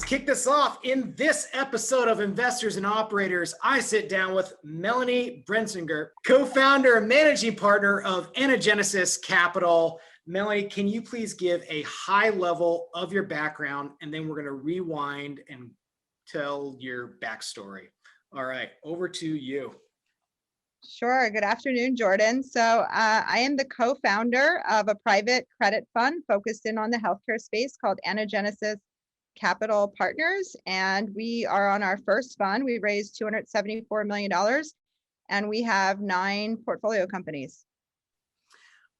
Let's kick this off. In this episode of Investors and Operators, I sit down with Melanie Brensinger, co-founder and managing partner of Anagenesis Capital. Melanie, can you please give a high level of your background, and then we're going to rewind and tell your backstory. All right, over to you. Sure. Good afternoon, Jordan. So I am the co-founder of a private credit fund focused in on the healthcare space called Anagenesis Capital Partners. And we are on our first fund. We raised $274 million and we have 9 portfolio companies.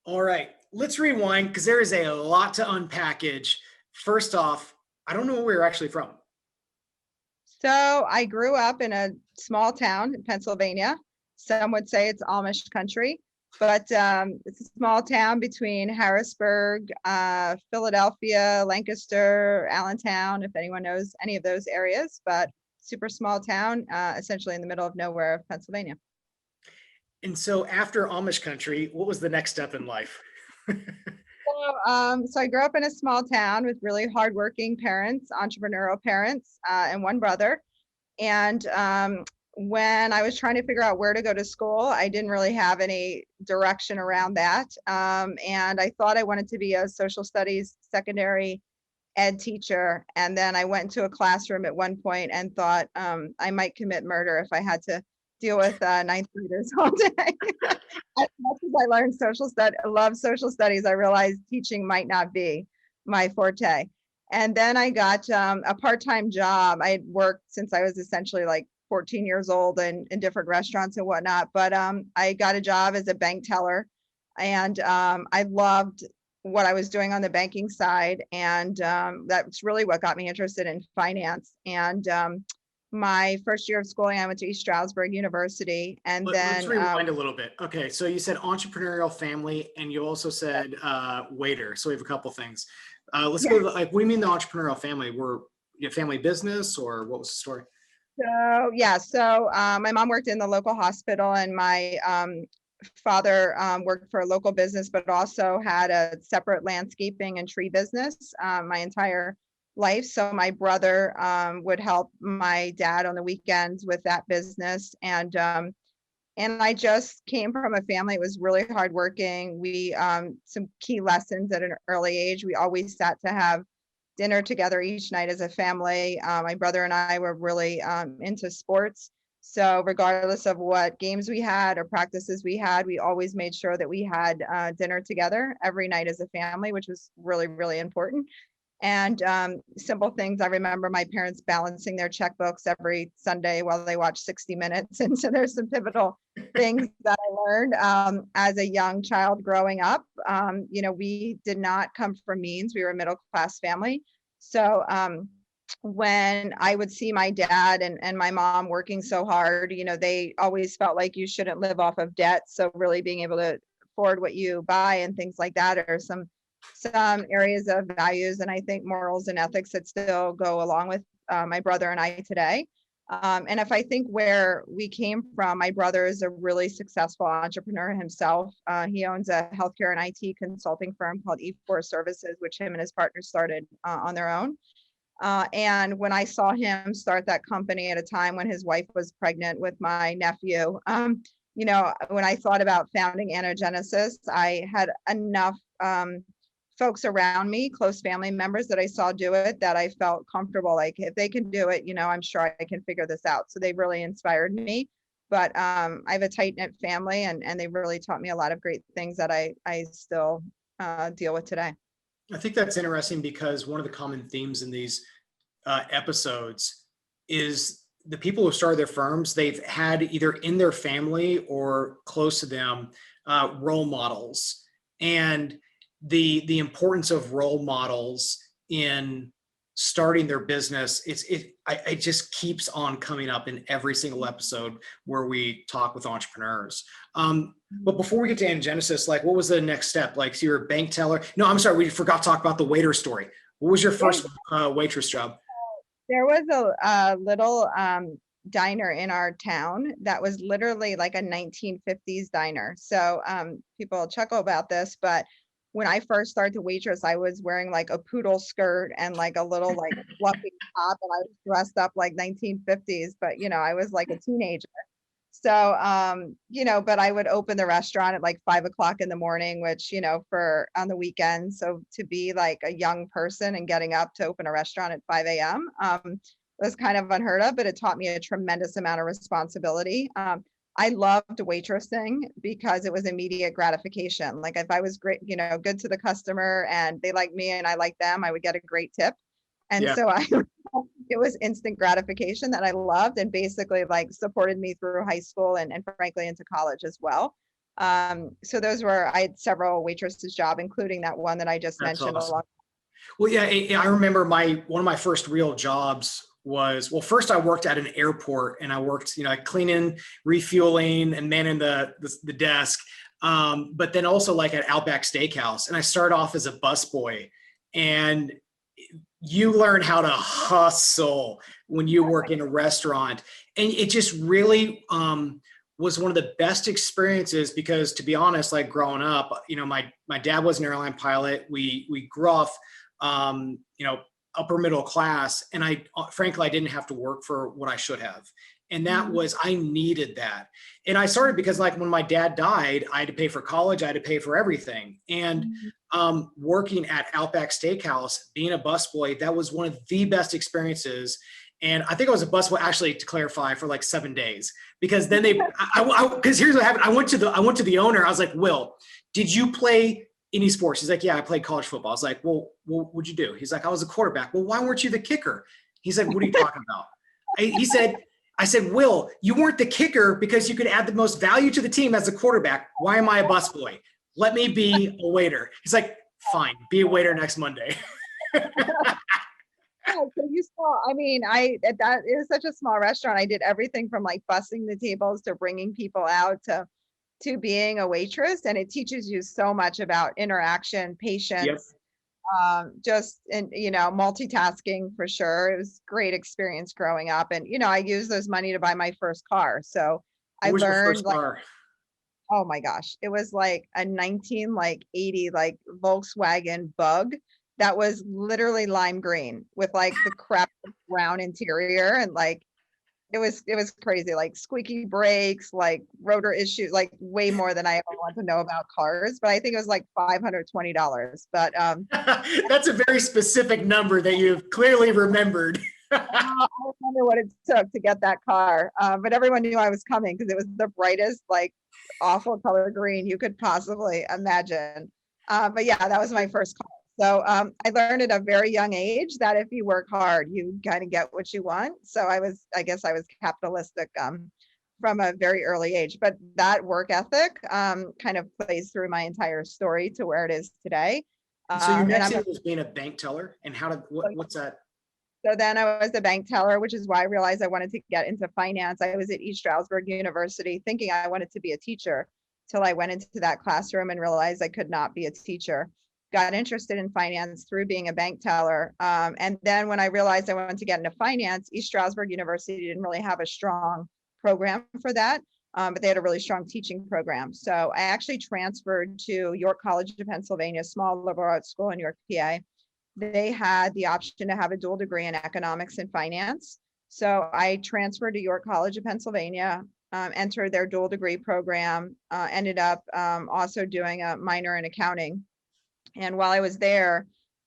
All right, let's rewind because there is a lot to unpackage. First off, I don't know where you're actually from. So I grew up in a small town in Pennsylvania. Some would say it's Amish country, but it's a small town between Harrisburg, Philadelphia, Lancaster, Allentown, if anyone knows any of those areas, but super small town, essentially in the middle of nowhere of Pennsylvania. And so after Amish country, what was the next step in life? So I grew up in a small town with really hardworking parents, entrepreneurial parents, and one brother. And when I was trying to figure out where to go to school, I didn't really have any direction around that. And I thought I wanted to be a social studies secondary ed teacher. And then I went into a classroom at one point and thought I might commit murder if I had to deal with ninth graders all day. As much as I learned love social studies, I realized teaching might not be my forte. And then I got a part-time job. I had worked since I was essentially like 14 years old and in different restaurants and whatnot. But I got a job as a bank teller, and I loved what I was doing on the banking side. And that's really what got me interested in finance. And my first year of schooling, I went to East Stroudsburg University. And Let's rewind a little bit. Okay, so you said entrepreneurial family, and you also said waiter. So we have a couple things. Let's go to what do you mean the entrepreneurial family? Were you a family business, or what was the story? So my mom worked in the local hospital, and my father worked for a local business, but also had a separate landscaping and tree business my entire life. So my brother would help my dad on the weekends with that business. And I just came from a family that was really hardworking. We some key lessons at an early age. We always sat to have dinner together each night as a family. My brother and I were really into sports. So regardless of what games we had or practices we had, we always made sure that we had dinner together every night as a family, which was really, really important. And simple things. I remember my parents balancing their checkbooks every Sunday while they watched 60 Minutes. And so there's some pivotal things that I learned as a young child growing up. We did not come from means. We were a middle class family. So when I would see my dad and my mom working so hard, they always felt like you shouldn't live off of debt. So really being able to afford what you buy and things like that are some areas of values, and I think morals and ethics that still go along with my brother and I today. And if I think where we came from, my brother is a really successful entrepreneur himself. He owns a healthcare and IT consulting firm called E4 Services, which him and his partner started on their own. And when I saw him start that company at a time when his wife was pregnant with my nephew, when I thought about founding Anagenesis, I had enough folks around me, close family members that I saw do it, that I felt comfortable, like if they can do it, I'm sure I can figure this out. So they really inspired me. But I have a tight-knit family, and they really taught me a lot of great things that I still deal with today. I think that's interesting because one of the common themes in these episodes is the people who started their firms, they've had either in their family or close to them role models. And the importance of role models in starting their business, it just keeps on coming up in every single episode where we talk with entrepreneurs. But before we get to Anagenesis, what was the next step? So you're a bank teller. No, I'm sorry, we forgot to talk about the waiter story. What was your first waitress job? There was a little diner in our town that was literally like a 1950s diner. So people chuckle about this, but when I first started to waitress, I was wearing like a poodle skirt and like a little like fluffy top, and I was dressed up like 1950s, but I was like a teenager. So, but I would open the restaurant at like 5 o'clock in the morning, which, for on the weekends. So to be like a young person and getting up to open a restaurant at 5 a.m. Was kind of unheard of, but it taught me a tremendous amount of responsibility. I loved waitressing because it was immediate gratification. Like if I was great, good to the customer and they liked me and I liked them, I would get a great tip. And Yeah. so it was instant gratification that I loved, and basically like supported me through high school and frankly into college as well. So I had several waitresses job, including that one that I just That's mentioned. awesome. Well, yeah, I remember one of my first real jobs was, well, first I worked at an airport and I worked, cleaning, refueling, and manning the desk. But then also like at Outback Steakhouse, and I started off as a busboy, and you learn how to hustle when you work in a restaurant, and it just really was one of the best experiences, because to be honest, like growing up, my dad was an airline pilot. We grew up upper middle class, and frankly I didn't have to work for what I should have, and that was, I needed that. And I started because like when my dad died, I had to pay for college, I had to pay for everything. And working at Outback Steakhouse, being a busboy, that was one of the best experiences. And I think I was a busboy, actually, to clarify, for like 7 days, because then because here's what happened. I went to the owner. I was like, Will, did you play any sports? He's like, yeah, I played college football. I was like, well, what'd you do? He's like, I was a quarterback. Well, why weren't you the kicker? He said, what are you talking about? I said, Will, you weren't the kicker because you could add the most value to the team as a quarterback. Why am I a busboy? Let me be a waiter. He's like, fine, be a waiter next Monday. So you saw, that it was such a small restaurant. I did everything from like bussing the tables to bringing people out to being a waitress. And it teaches you so much about interaction, patience, just, and, multitasking for sure. It was a great experience growing up. And, I used those money to buy my first car. So I What was your learned first like, car? oh my gosh, it was like a 1980 like Volkswagen Bug that was literally lime green with like the crap brown interior, and like it was crazy, like squeaky brakes, like rotor issues, like way more than I ever want to know about cars. But I think it was like $520. But That's a very specific number that you've clearly remembered. I remember what it took to get that car. But everyone knew I was coming because it was the brightest, like awful color green you could possibly imagine. But yeah, that was my first car. So I learned at a very young age that if you work hard, you kind of get what you want. So I guess I was capitalistic from a very early age. But that work ethic kind of plays through my entire story to where it is today. So your next And thing was being a bank teller, and what's that? So then I was a bank teller, which is why I realized I wanted to get into finance. I was at East Stroudsburg University thinking I wanted to be a teacher, till I went into that classroom and realized I could not be a teacher. Got interested in finance through being a bank teller. And then when I realized I wanted to get into finance, East Stroudsburg University didn't really have a strong program for that, but they had a really strong teaching program. So I actually transferred to York College of Pennsylvania, small liberal arts school in York, PA. They had the option to have a dual degree in economics and finance. So I transferred to York College of Pennsylvania, entered their dual degree program, ended up also doing a minor in accounting. And while I was there,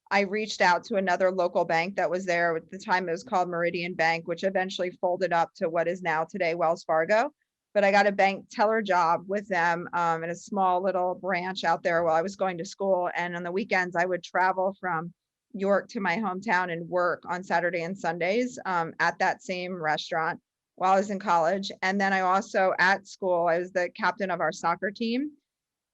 I reached out to another local bank that was there. At the time, it was called Meridian Bank, which eventually folded up to what is now today Wells Fargo. But I got a bank teller job with them in a small little branch out there while I was going to school. And on the weekends, I would travel from York to my hometown and work on Saturday and Sundays at that same restaurant while I was in college. And then I also, at school, I was the captain of our soccer team.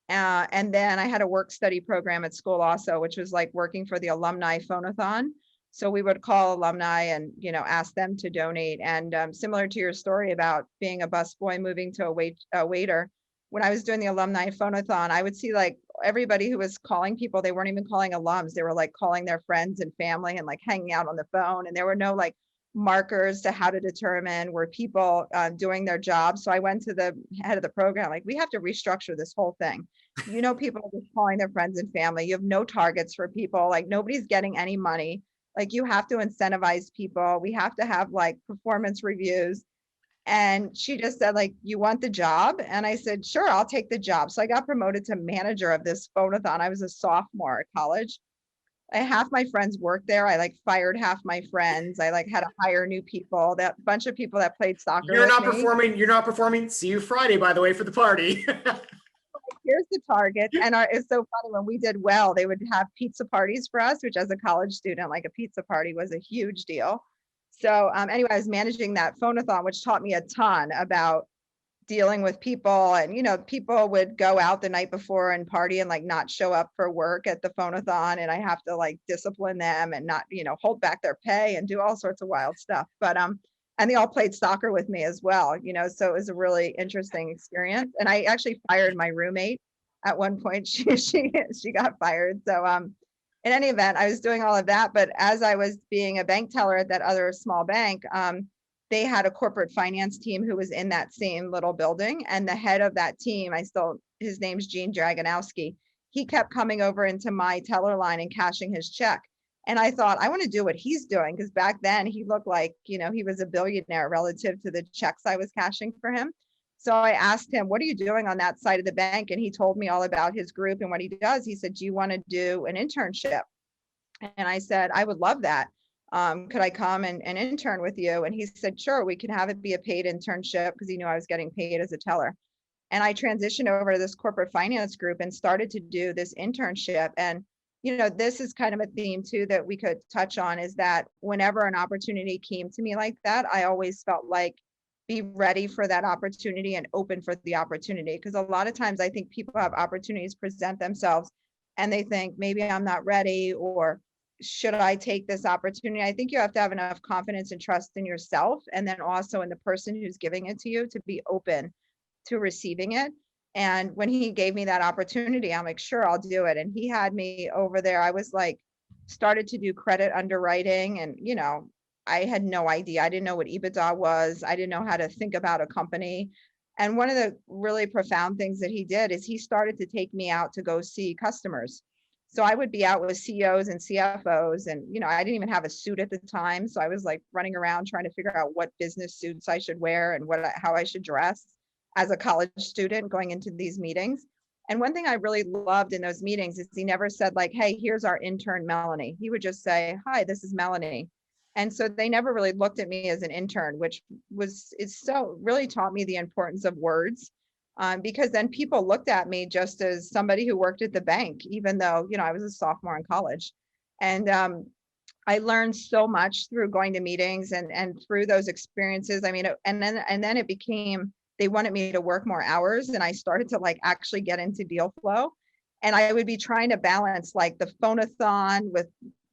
And then I had a work study program at school also, which was like working for the alumni phonathon. So we would call alumni and, ask them to donate. And similar to your story about being a busboy moving to a waiter, when I was doing the alumni phonathon, I would see like everybody who was calling people, they weren't even calling alums. They were like calling their friends and family and like hanging out on the phone. And there were no like markers to how to determine were people doing their job. So I went to the head of the program, like, we have to restructure this whole thing. People are just calling their friends and family. You have no targets for people. Like nobody's getting any money. Like you have to incentivize people. We have to have like performance reviews. And she just said, like, you want the job? And I said, sure, I'll take the job. So I got promoted to manager of this phone-a-thon. I was a sophomore at college. Half my friends worked there. I like fired half my friends. I like had to hire new people. That bunch of people that played soccer You're with not me. performing. You're not performing. See you Friday, by the way, for the party. Here's the targets. And it's so funny when we did well, they would have pizza parties for us, which as a college student, like a pizza party was a huge deal. So anyway, I was managing that phone-a-thon, which taught me a ton about dealing with people. And, people would go out the night before and party and like not show up for work at the phone-a-thon. And I have to like discipline them and not, hold back their pay and do all sorts of wild stuff. But and they all played soccer with me as well, so it was a really interesting experience. And I actually fired my roommate at one point. She got fired. So in any event, I was doing all of that. But as I was being a bank teller at that other small bank, they had a corporate finance team who was in that same little building. And the head of that team, his name's Gene Draganowski. He kept coming over into my teller line and cashing his check. And I thought, I want to do what he's doing, because back then he looked like, he was a billionaire relative to the checks I was cashing for him. So I asked him, what are you doing on that side of the bank? And he told me all about his group and what he does. He said, do you want to do an internship? And I said, I would love that. Could I come and intern with you? And he said, sure, we can have it be a paid internship, because he knew I was getting paid as a teller. And I transitioned over to this corporate finance group and started to do this internship. And this is kind of a theme too that we could touch on, is that whenever an opportunity came to me like that, I always felt like be ready for that opportunity and open for the opportunity. Because a lot of times I think people have opportunities present themselves and they think maybe I'm not ready, or should I take this opportunity? I think you have to have enough confidence and trust in yourself, and then also in the person who's giving it to you, to be open to receiving it. And when he gave me that opportunity, I'm like, sure, I'll do it. And he had me over there. I was like, started to do credit underwriting. And, I had no idea. I didn't know what EBITDA was. I didn't know how to think about a company. And one of the really profound things that he did is he started to take me out to go see customers. So I would be out with CEOs and CFOs, and, I didn't even have a suit at the time. So I was like running around trying to figure out what business suits I should wear and how I should dress as a college student going into these meetings. And one thing I really loved in those meetings is he never said like, hey, here's our intern, Melanie. He would just say, hi, this is Melanie. And so they never really looked at me as an intern, which really taught me the importance of words. Because then people looked at me just as somebody who worked at the bank, even though, I was a sophomore in college. And I learned so much through going to meetings and through those experiences. I mean, and then it became, they wanted me to work more hours, and I started to like actually get into deal flow. And I would be trying to balance like the phone-a-thon with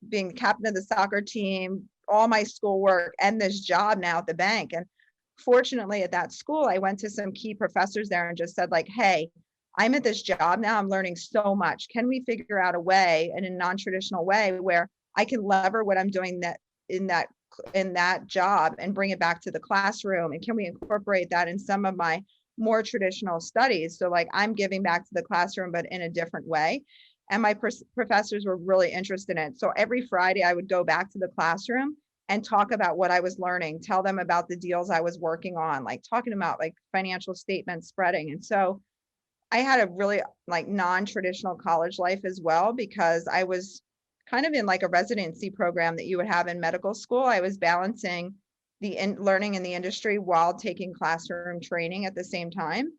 being the captain of the soccer team, all my schoolwork, and this job now at the bank. And fortunately at that school, I went to some key professors there and just said like, hey, I'm at this job now, I'm learning so much. Can we figure out a way, in a non-traditional way, where I can lever what I'm doing in that job and bring it back to the classroom? And can we incorporate that in some of my more traditional studies? So like I'm giving back to the classroom, but in a different way. And my professors were really interested in it. So every Friday I would go back to the classroom and talk about what I was learning, tell them about the deals I was working on, like talking about like financial statement spreading. And so I had a really like non-traditional college life as well, because I was kind of in like a residency program that you would have in medical school. I was balancing learning in the industry while taking classroom training at the same time.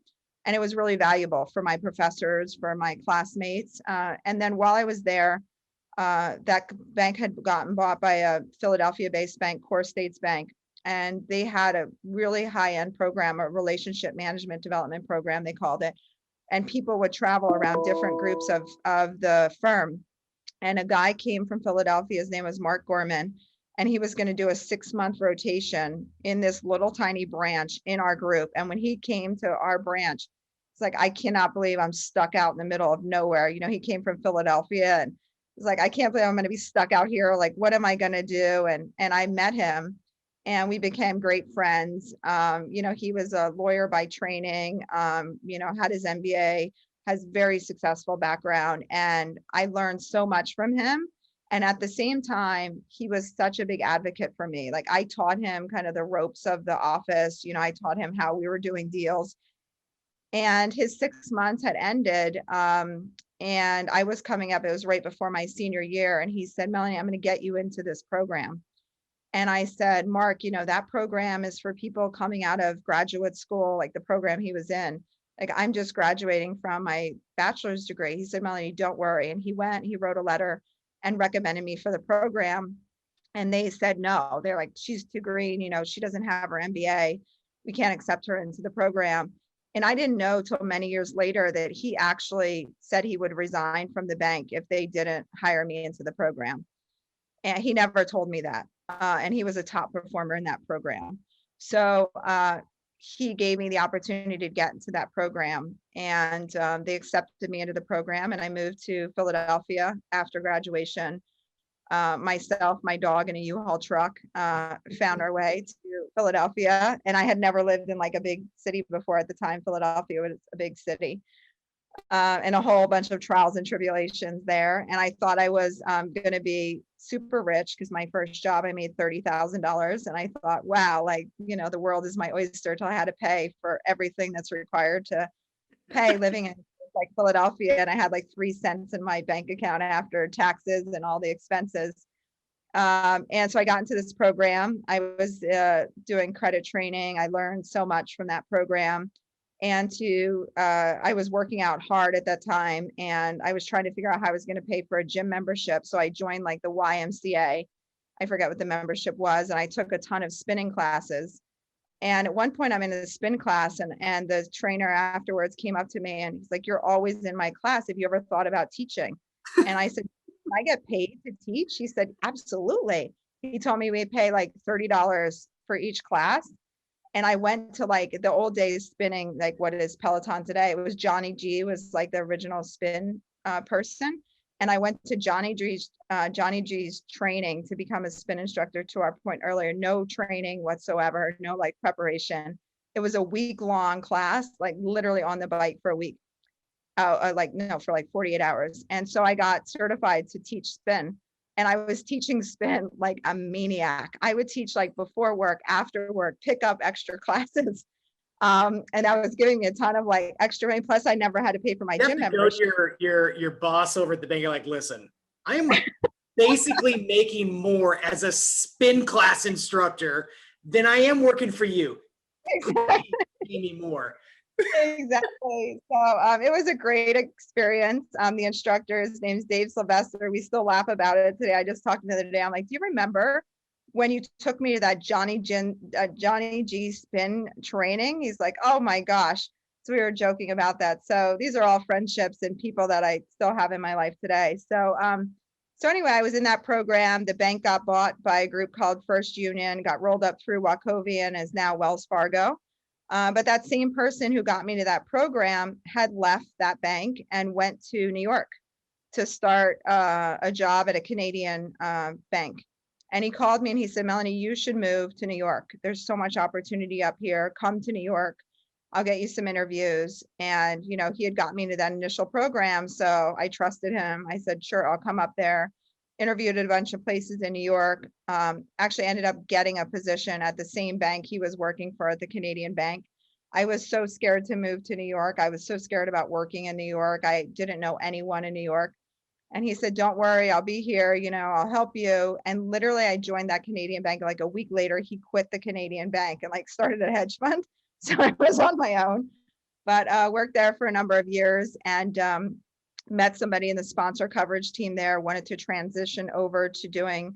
And it was really valuable for my professors, for my classmates. And then while I was there, that bank had gotten bought by a Philadelphia-based bank, Core States Bank. And they had a really high-end program, a relationship management development program, they called it. And people would travel around different groups of the firm. And a guy came from Philadelphia, his name was Mark Gorman, and he was going to do a 6-month rotation in this little tiny branch in our group. And when he came to our branch, it's like, I cannot believe I'm stuck out in the middle of nowhere. He came from Philadelphia, and it's like, I can't believe I'm going to be stuck out here. Like, what am I going to do? And I met him, and we became great friends. He was a lawyer by training, had his MBA has very successful background, and I learned so much from him. And at the same time, he was such a big advocate for me. Like, I taught him kind of the ropes of the office. You know, I taught him how we were doing deals. And his 6 months had ended. And I was coming up, it was right before my senior year. And he said, Melanie, I'm going to get you into this program. And I said, Mark, you know, that program is for people coming out of graduate school, like the program he was in. Like, I'm just graduating from my bachelor's degree. He said, Melanie, don't worry. And he went, he wrote a letter and recommended me for the program. And they said, no, they're like, she's too green. You know, she doesn't have her MBA. We can't accept her into the program. And I didn't know till many years later that he actually said he would resign from the bank if they didn't hire me into the program. And he never told me that. And he was a top performer in that program. So he gave me the opportunity to get into that program, and they accepted me into the program, and I moved to Philadelphia after graduation. Myself, my dog, and a U-Haul truck found our way to Philadelphia. And I had never lived in like a big city before at the time. Philadelphia was a big city, and a whole bunch of trials and tribulations there. And I thought I was going to be super rich because my first job, I made $30,000. And I thought, wow, like, you know, the world is my oyster till I had to pay for everything that's required to pay living in like Philadelphia. And I had like 3 cents in my bank account after taxes and all the expenses. And so I got into this program. I was doing credit training. I learned so much from that program. And I was working out hard at that time, and I was trying to figure out how I was going to pay for a gym membership. So I joined like the YMCA. I forget what the membership was. And I took a ton of spinning classes. And at one point I'm in a spin class, and the trainer afterwards came up to me and he's like, you're always in my class. Have you ever thought about teaching? And I said, can I get paid to teach? He said, absolutely. He told me we pay like $30 for each class. And I went to like the old days spinning, like what is Peloton today. It was Johnny G was like the original spin person. And I went to Johnny G's training to become a spin instructor. To our point earlier, no training whatsoever, no like preparation. It was a week-long class, like literally on the bike for a week, for like 48 hours. And so I got certified to teach spin. And I was teaching spin like a maniac. I would teach like before work, after work, pick up extra classes. And that was giving me a ton of like extra money. Plus, I never had to pay for my gym membership. Your boss over at the bank, you're like, listen, I'm basically making more as a spin class instructor than I am working for you. Pay me more. Exactly. So it was a great experience. The instructor, his name's Dave Sylvester. We still laugh about it today. I just talked to him the other day. I'm like, do you remember when you took me to that Johnny G spin training? He's like, oh my gosh. So we were joking about that. So these are all friendships and people that I still have in my life today. So anyway, I was in that program. The bank got bought by a group called First Union, got rolled up through Wachovia, is now Wells Fargo. But that same person who got me to that program had left that bank and went to New York to start a job at a Canadian bank. And he called me and he said, Melanie, you should move to New York. There's so much opportunity up here. Come to New York. I'll get you some interviews. And, you know, he had got me to that initial program. So I trusted him. I said, sure, I'll come up there. Interviewed at a bunch of places in New York. Actually ended up getting a position at the same bank he was working for at the Canadian bank. I was so scared to move to New York. I was so scared about working in New York. I didn't know anyone in New York. And he said, don't worry, I'll be here. You know, I'll help you. And literally I joined that Canadian bank. Like a week later, he quit the Canadian bank and like started a hedge fund. So I was on my own, but worked there for a number of years, and met somebody in the sponsor coverage team there, wanted to transition over to doing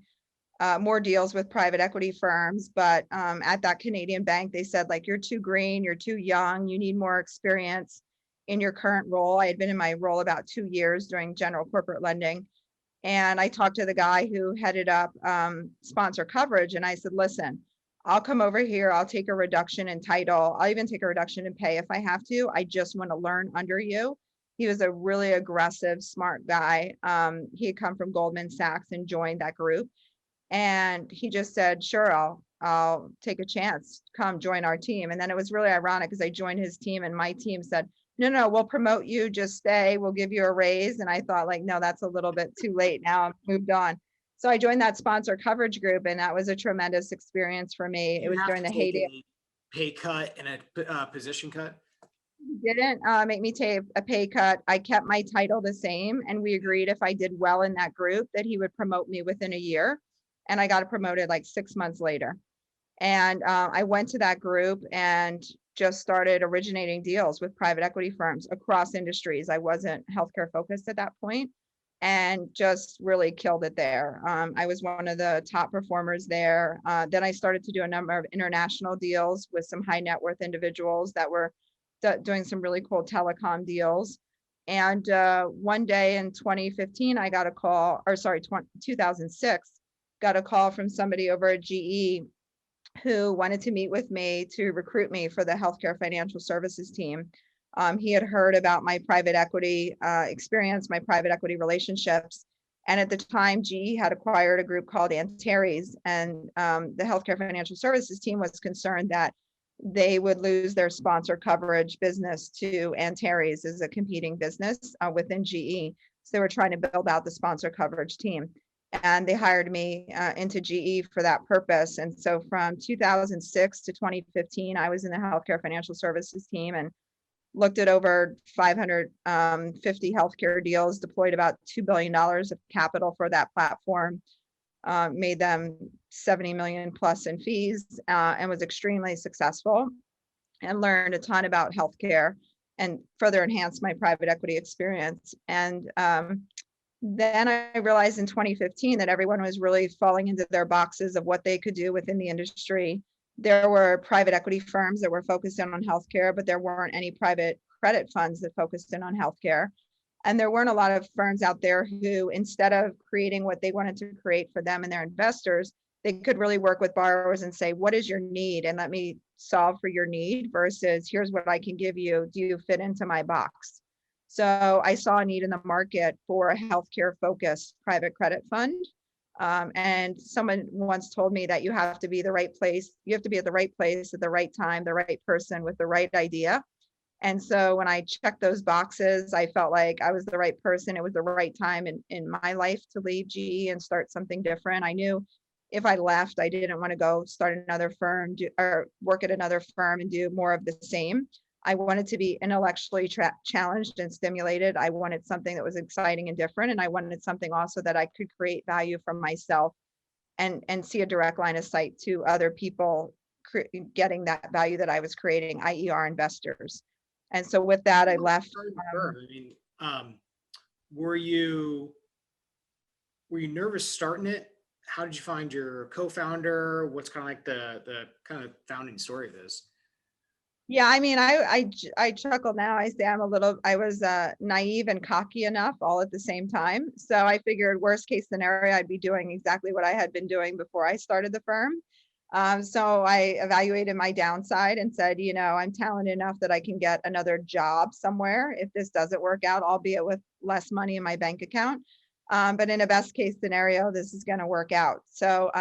more deals with private equity firms. But at that Canadian bank, they said, like, you're too green, you're too young, you need more experience in your current role. I had been in my role about 2 years doing general corporate lending. And I talked to the guy who headed up sponsor coverage. And I said, listen, I'll come over here. I'll take a reduction in title. I'll even take a reduction in pay if I have to. I just want to learn under you. He was a really aggressive, smart guy. He had come from Goldman Sachs and joined that group. And he just said, sure, I'll take a chance. Come join our team. And then it was really ironic because I joined his team and my team said, no, we'll promote you, just stay, we'll give you a raise. And I thought like, no, that's a little bit too late. Now I've moved on. So I joined that sponsor coverage group, and that was a tremendous experience for me. It You was have during to the take heyday. a pay cut and a position cut. Didn't make me take a pay cut. I kept my title the same, and we agreed if I did well in that group that he would promote me within a year. And I got promoted like 6 months later. And I went to that group and just started originating deals with private equity firms across industries. I wasn't healthcare focused at that point, and just really killed it there. I was one of the top performers there. Then I started to do a number of international deals with some high net worth individuals that were doing some really cool telecom deals. And one day in 2015, I got a call, or sorry, 2006, got a call from somebody over at GE who wanted to meet with me to recruit me for the healthcare financial services team. He had heard about my private equity experience, my private equity relationships. And at the time, GE had acquired a group called Antares, and the healthcare financial services team was concerned that they would lose their sponsor coverage business to Antares as a competing business within GE. So they were trying to build out the sponsor coverage team. And they hired me into GE for that purpose. And so from 2006 to 2015, I was in the healthcare financial services team and looked at over 550 healthcare deals, deployed about $2 billion of capital for that platform, made them 70 million plus in fees, and was extremely successful, and learned a ton about healthcare and further enhanced my private equity experience. And then I realized in 2015 that everyone was really falling into their boxes of what they could do within the industry. There were private equity firms that were focused in on healthcare, but there weren't any private credit funds that focused in on healthcare. And there weren't a lot of firms out there who, instead of creating what they wanted to create for them and their investors, they could really work with borrowers and say, what is your need? And let me solve for your need versus here's what I can give you. Do you fit into my box? So I saw a need in the market for a healthcare focused private credit fund. And someone once told me that you have to be the right place. You have to be at the right place at the right time, the right person with the right idea. And so when I checked those boxes, I felt like I was the right person. It was the right time in my life to leave GE and start something different. I knew if I left, I didn't want to go start another firm or work at another firm and do more of the same. I wanted to be intellectually challenged and stimulated. I wanted something that was exciting and different. And I wanted something also that I could create value for myself and see a direct line of sight to other people getting that value that I was creating, i.e. our investors. And so with that, I left. I mean, were you nervous starting it? How did you find your co-founder? What's kind of like the kind of founding story of this? Yeah, I mean, I chuckle now. I say I was naive and cocky enough all at the same time. So I figured worst case scenario, I'd be doing exactly what I had been doing before I started the firm. So I evaluated my downside and said, I'm talented enough that I can get another job somewhere if this doesn't work out, albeit with less money in my bank account. But in a best case scenario, this is going to work out. So,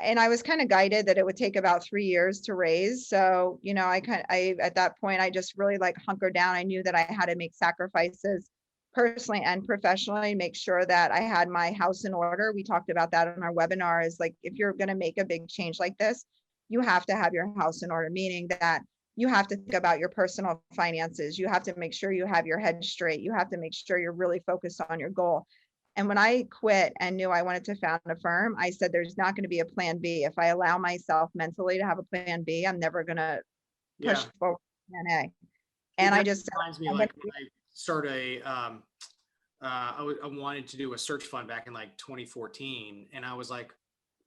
and I was kind of guided that it would take about 3 years to raise. So, at that point, I just really hunkered down. I knew that I had to make sacrifices personally and professionally, make sure that I had my house in order. We talked about that in our webinar, is like, if you're going to make a big change like this, you have to have your house in order, meaning that you have to think about your personal finances. You have to make sure you have your head straight. You have to make sure you're really focused on your goal. And when I quit and knew I wanted to found a firm, I said, there's not going to be a plan B. If I allow myself mentally to have a plan B, I'm never going to push forward plan A. And I just reminds me, like when I started I wanted to do a search fund back in like 2014, and I was like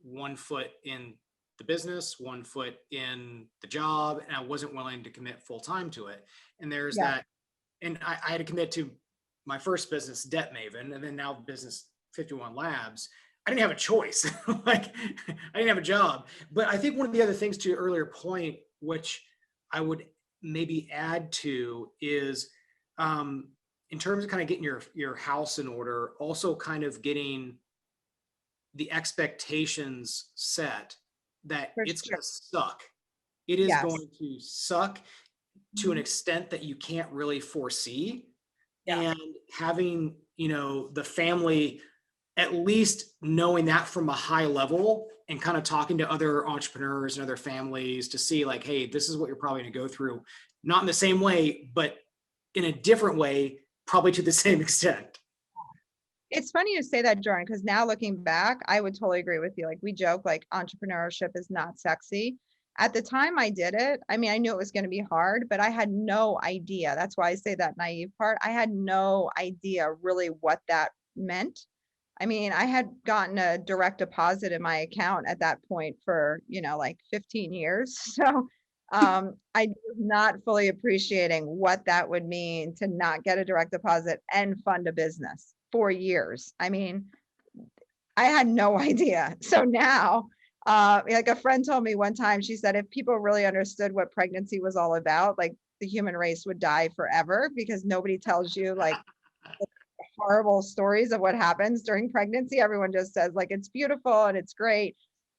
1 foot in the business, 1 foot in the job, and I wasn't willing to commit full time to it. And there's that, and I had to commit to my first business, Debt Maven, and then now business 51 Labs. I didn't have a choice. Like I didn't have a job. But I think one of the other things, to your earlier point, which I would maybe add to, is in terms of kind of getting your house in order, also kind of getting the expectations set that it's going to suck. It is going to suck. to an extent that you can't really foresee. Yeah. And having, the family at least knowing that from a high level and kind of talking to other entrepreneurs and other families to see like, hey, this is what you're probably going to go through, not in the same way, but in a different way, probably to the same extent. It's funny you say that, Jordan, because now looking back, I would totally agree with you. Like we joke, like entrepreneurship is not sexy. At the time I did it, I mean, I knew it was going to be hard, but I had no idea. That's why I say that naive part. I had no idea really what that meant. I mean, I had gotten a direct deposit in my account at that point for, like 15 years. So I was not fully appreciating what that would mean to not get a direct deposit and fund a business for years. I mean, I had no idea. So now, like a friend told me one time, she said, if people really understood what pregnancy was all about, like the human race would die forever because nobody tells you like horrible stories of what happens during pregnancy. Everyone just says like, it's beautiful and it's great.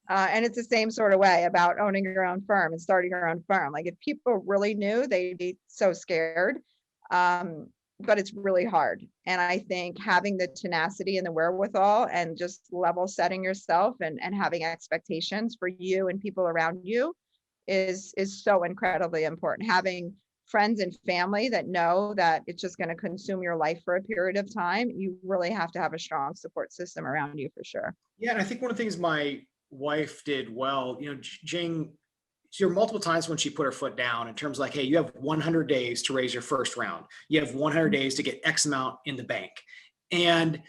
And it's the same sort of way about owning your own firm and starting your own firm. Like if people really knew, they'd be so scared. But it's really hard. And I think having the tenacity and the wherewithal and just level setting yourself and having expectations for you and people around you is so incredibly important. Having friends and family that know that it's just going to consume your life for a period of time, you really have to have a strong support system around you for sure. Yeah. And I think one of the things my wife did well, Jing, there were multiple times when she put her foot down in terms of like, hey, you have 100 days to raise your first round. You have 100 days to get X amount in the bank. And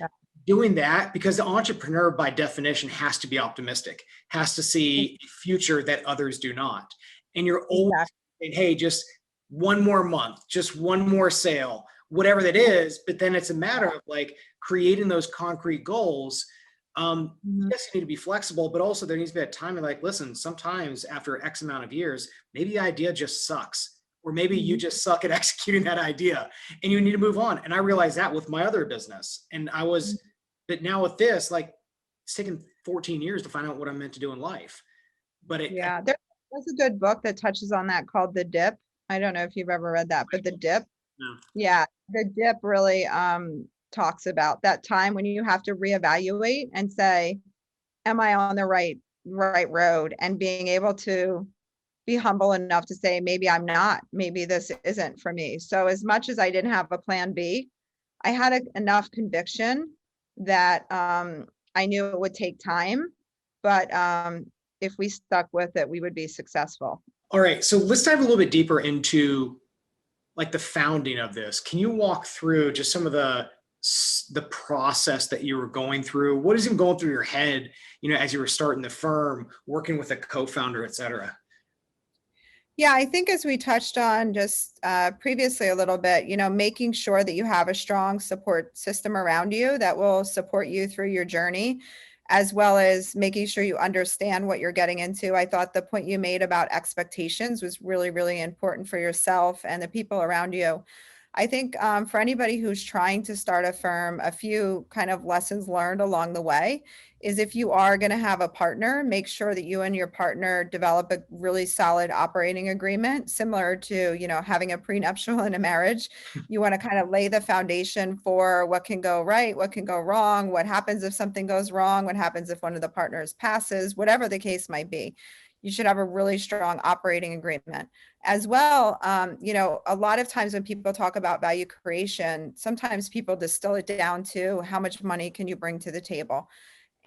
doing that, because the entrepreneur by definition has to be optimistic, has to see a future that others do not. And you're always saying, hey, just one more month, just one more sale, whatever that is. But then it's a matter of like creating those concrete goals. Yes, you need to be flexible, but also there needs to be a time of like, listen, sometimes after X amount of years, maybe the idea just sucks, or maybe you just suck at executing that idea and you need to move on. And I realized that with my other business. And but now with this, like it's taken 14 years to find out what I'm meant to do in life. But there's a good book that touches on that called The Dip. I don't know if you've ever read that, but The Dip. No. Yeah, The Dip really talks about that time when you have to reevaluate and say, am I on the right road? And being able to be humble enough to say, maybe I'm not, maybe this isn't for me. So as much as I didn't have a plan B, I had enough conviction that I knew it would take time, but if we stuck with it, we would be successful. All right, so let's dive a little bit deeper into like the founding of this. Can you walk through just some of the process that you were going through? What is even going through your head, as you were starting the firm, working with a co-founder, et cetera? Yeah, I think as we touched on just previously a little bit, making sure that you have a strong support system around you that will support you through your journey, as well as making sure you understand what you're getting into. I thought the point you made about expectations was really, really important for yourself and the people around you. I think for anybody who's trying to start a firm, a few kind of lessons learned along the way is if you are going to have a partner, make sure that you and your partner develop a really solid operating agreement, similar to, having a prenuptial in a marriage. You want to kind of lay the foundation for what can go right, what can go wrong, what happens if something goes wrong, what happens if one of the partners passes, whatever the case might be. You should have a really strong operating agreement. As well, a lot of times when people talk about value creation, sometimes people distill it down to how much money can you bring to the table.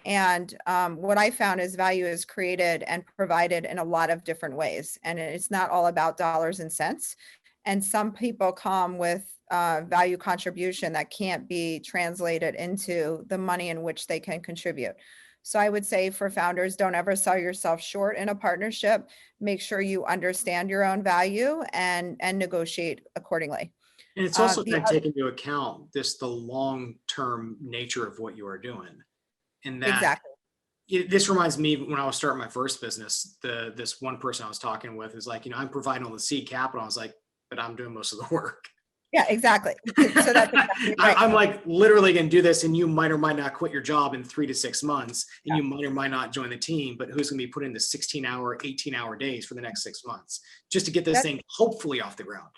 And what I found is value is created and provided in a lot of different ways. And it's not all about dollars and cents. And some people come with value contribution that can't be translated into the money in which they can contribute. So I would say for founders, don't ever sell yourself short in a partnership. Make sure you understand your own value and negotiate accordingly. And it's also kind of take into account the long-term nature of what you are doing. And that exactly. This reminds me when I was starting my first business, this one person I was talking with is like, I'm providing all the seed capital. I was like, but I'm doing most of the work. Yeah, exactly. So that's exactly right. I'm like literally going to do this, and you might or might not quit your job in 3 to 6 months, and you might or might not join the team, but who's going to be putting the 16-hour, 18-hour days for the next 6 months just to get this That's thing hopefully off the ground?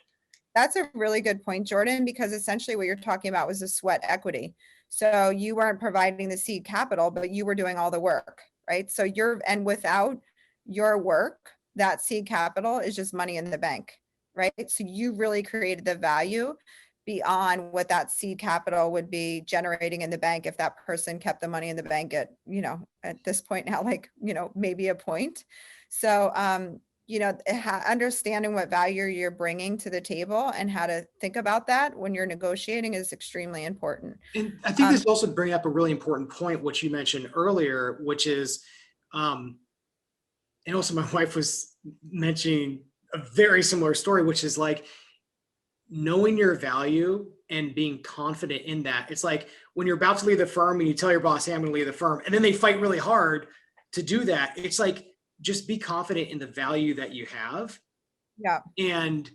That's a really good point, Jordan, because essentially what you're talking about was the sweat equity. So you weren't providing the seed capital, but you were doing all the work, right? So and without your work, that seed capital is just money in the bank, right? So you really created the value beyond what that seed capital would be generating in the bank if that person kept the money in the bank at, at this point now, like, maybe a point. So, understanding what value you're bringing to the table and how to think about that when you're negotiating is extremely important. And I think this also brings up a really important point, which you mentioned earlier, which is, and also my wife was mentioning a very similar story, which is like knowing your value and being confident in that. It's like when you're about to leave the firm and you tell your boss, hey, I'm going to leave the firm, and then they fight really hard to do that. It's like, just be confident in the value that you have. Yeah. And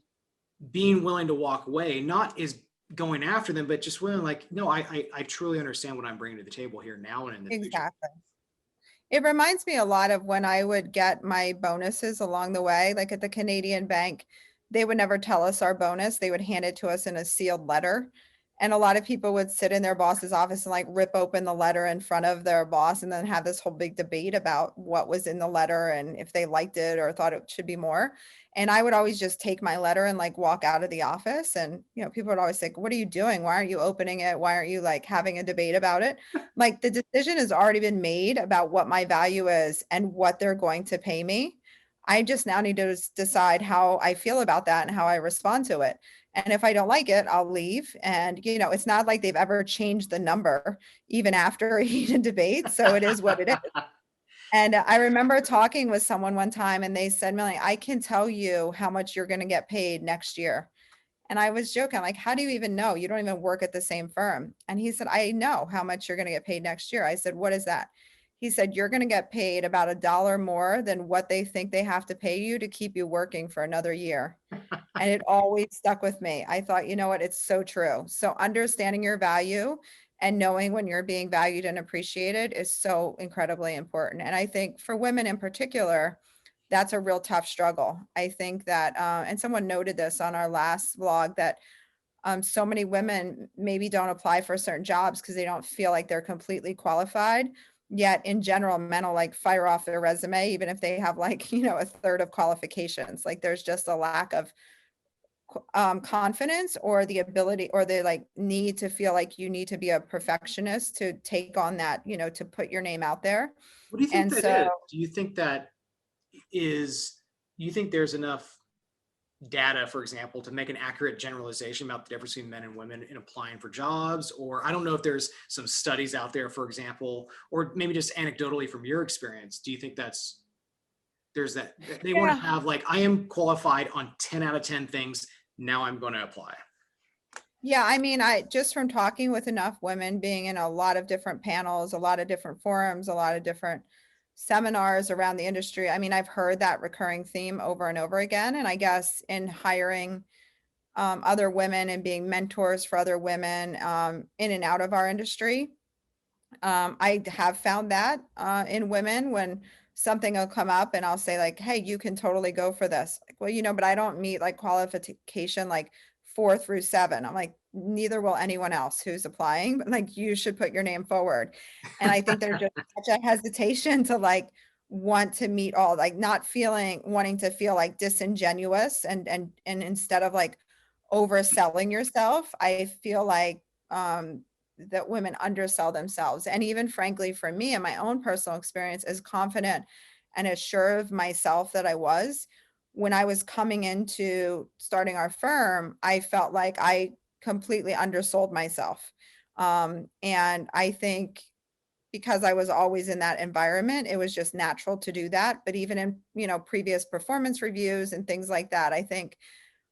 being willing to walk away, not is going after them, but just willing, like, no, I truly understand what I'm bringing to the table here now and in the future. Exactly. It reminds me a lot of when I would get my bonuses along the way, like at the Canadian bank, they would never tell us our bonus. They would hand it to us in a sealed letter. And a lot of people would sit in their boss's office and like rip open the letter in front of their boss and then have this whole big debate about what was in the letter and if they liked it or thought it should be more. And I would always just take my letter and like walk out of the office. And, people would always say, what are you doing? Why aren't you opening it? Why aren't you like having a debate about it? Like the decision has already been made about what my value is and what they're going to pay me. I just now need to decide how I feel about that and how I respond to it. And if I don't like it, I'll leave. And, it's not like they've ever changed the number even after a heated debate. So it is what it is. And I remember talking with someone one time and they said, Melanie, I can tell you how much you're going to get paid next year. And I was joking, like, how do you even know? You don't even work at the same firm. And he said, I know how much you're going to get paid next year. I said, what is that? He said, you're going to get paid about $1 more than what they think they have to pay you to keep you working for another year. And it always stuck with me. I thought, you know what? It's so true. So understanding your value and knowing when you're being valued and appreciated is so incredibly important. And I think for women in particular, that's a real tough struggle. I think that, and someone noted this on our last vlog, that so many women maybe don't apply for certain jobs because they don't feel like they're completely qualified. Yet in general, men will like fire off their resume, even if they have like, a third of qualifications. Like there's just a lack of confidence or the ability or the like need to feel like you need to be a perfectionist to take on that, to put your name out there. What do you think And that so, is? Do you think there's enough data, for example, to make an accurate generalization about the difference between men and women in applying for jobs? Or I don't know if there's some studies out there, for example, or maybe just anecdotally from your experience. Do you think there's that they want to have like, I am qualified on 10 out of 10 things. Now I'm going to apply. Yeah, I mean, I just from talking with enough women, being in a lot of different panels, a lot of different forums, a lot of different seminars around the industry. I mean, I've heard that recurring theme over and over again. And I guess in hiring other women and being mentors for other women in and out of our industry, I have found that in women when something will come up and I'll say like, hey, you can totally go for this. Like, well, but I don't meet like qualification like 4 through 7. I'm like, neither will anyone else who's applying, but like you should put your name forward. And I think there's just such a hesitation to like want to meet all, like not wanting to feel like disingenuous and instead of like overselling yourself, I feel like that women undersell themselves. And even frankly, for me and my own personal experience, as confident and as sure of myself that I was, when I was coming into starting our firm, I felt like I completely undersold myself. And I think because I was always in that environment, it was just natural to do that. But even in, previous performance reviews and things like that, I think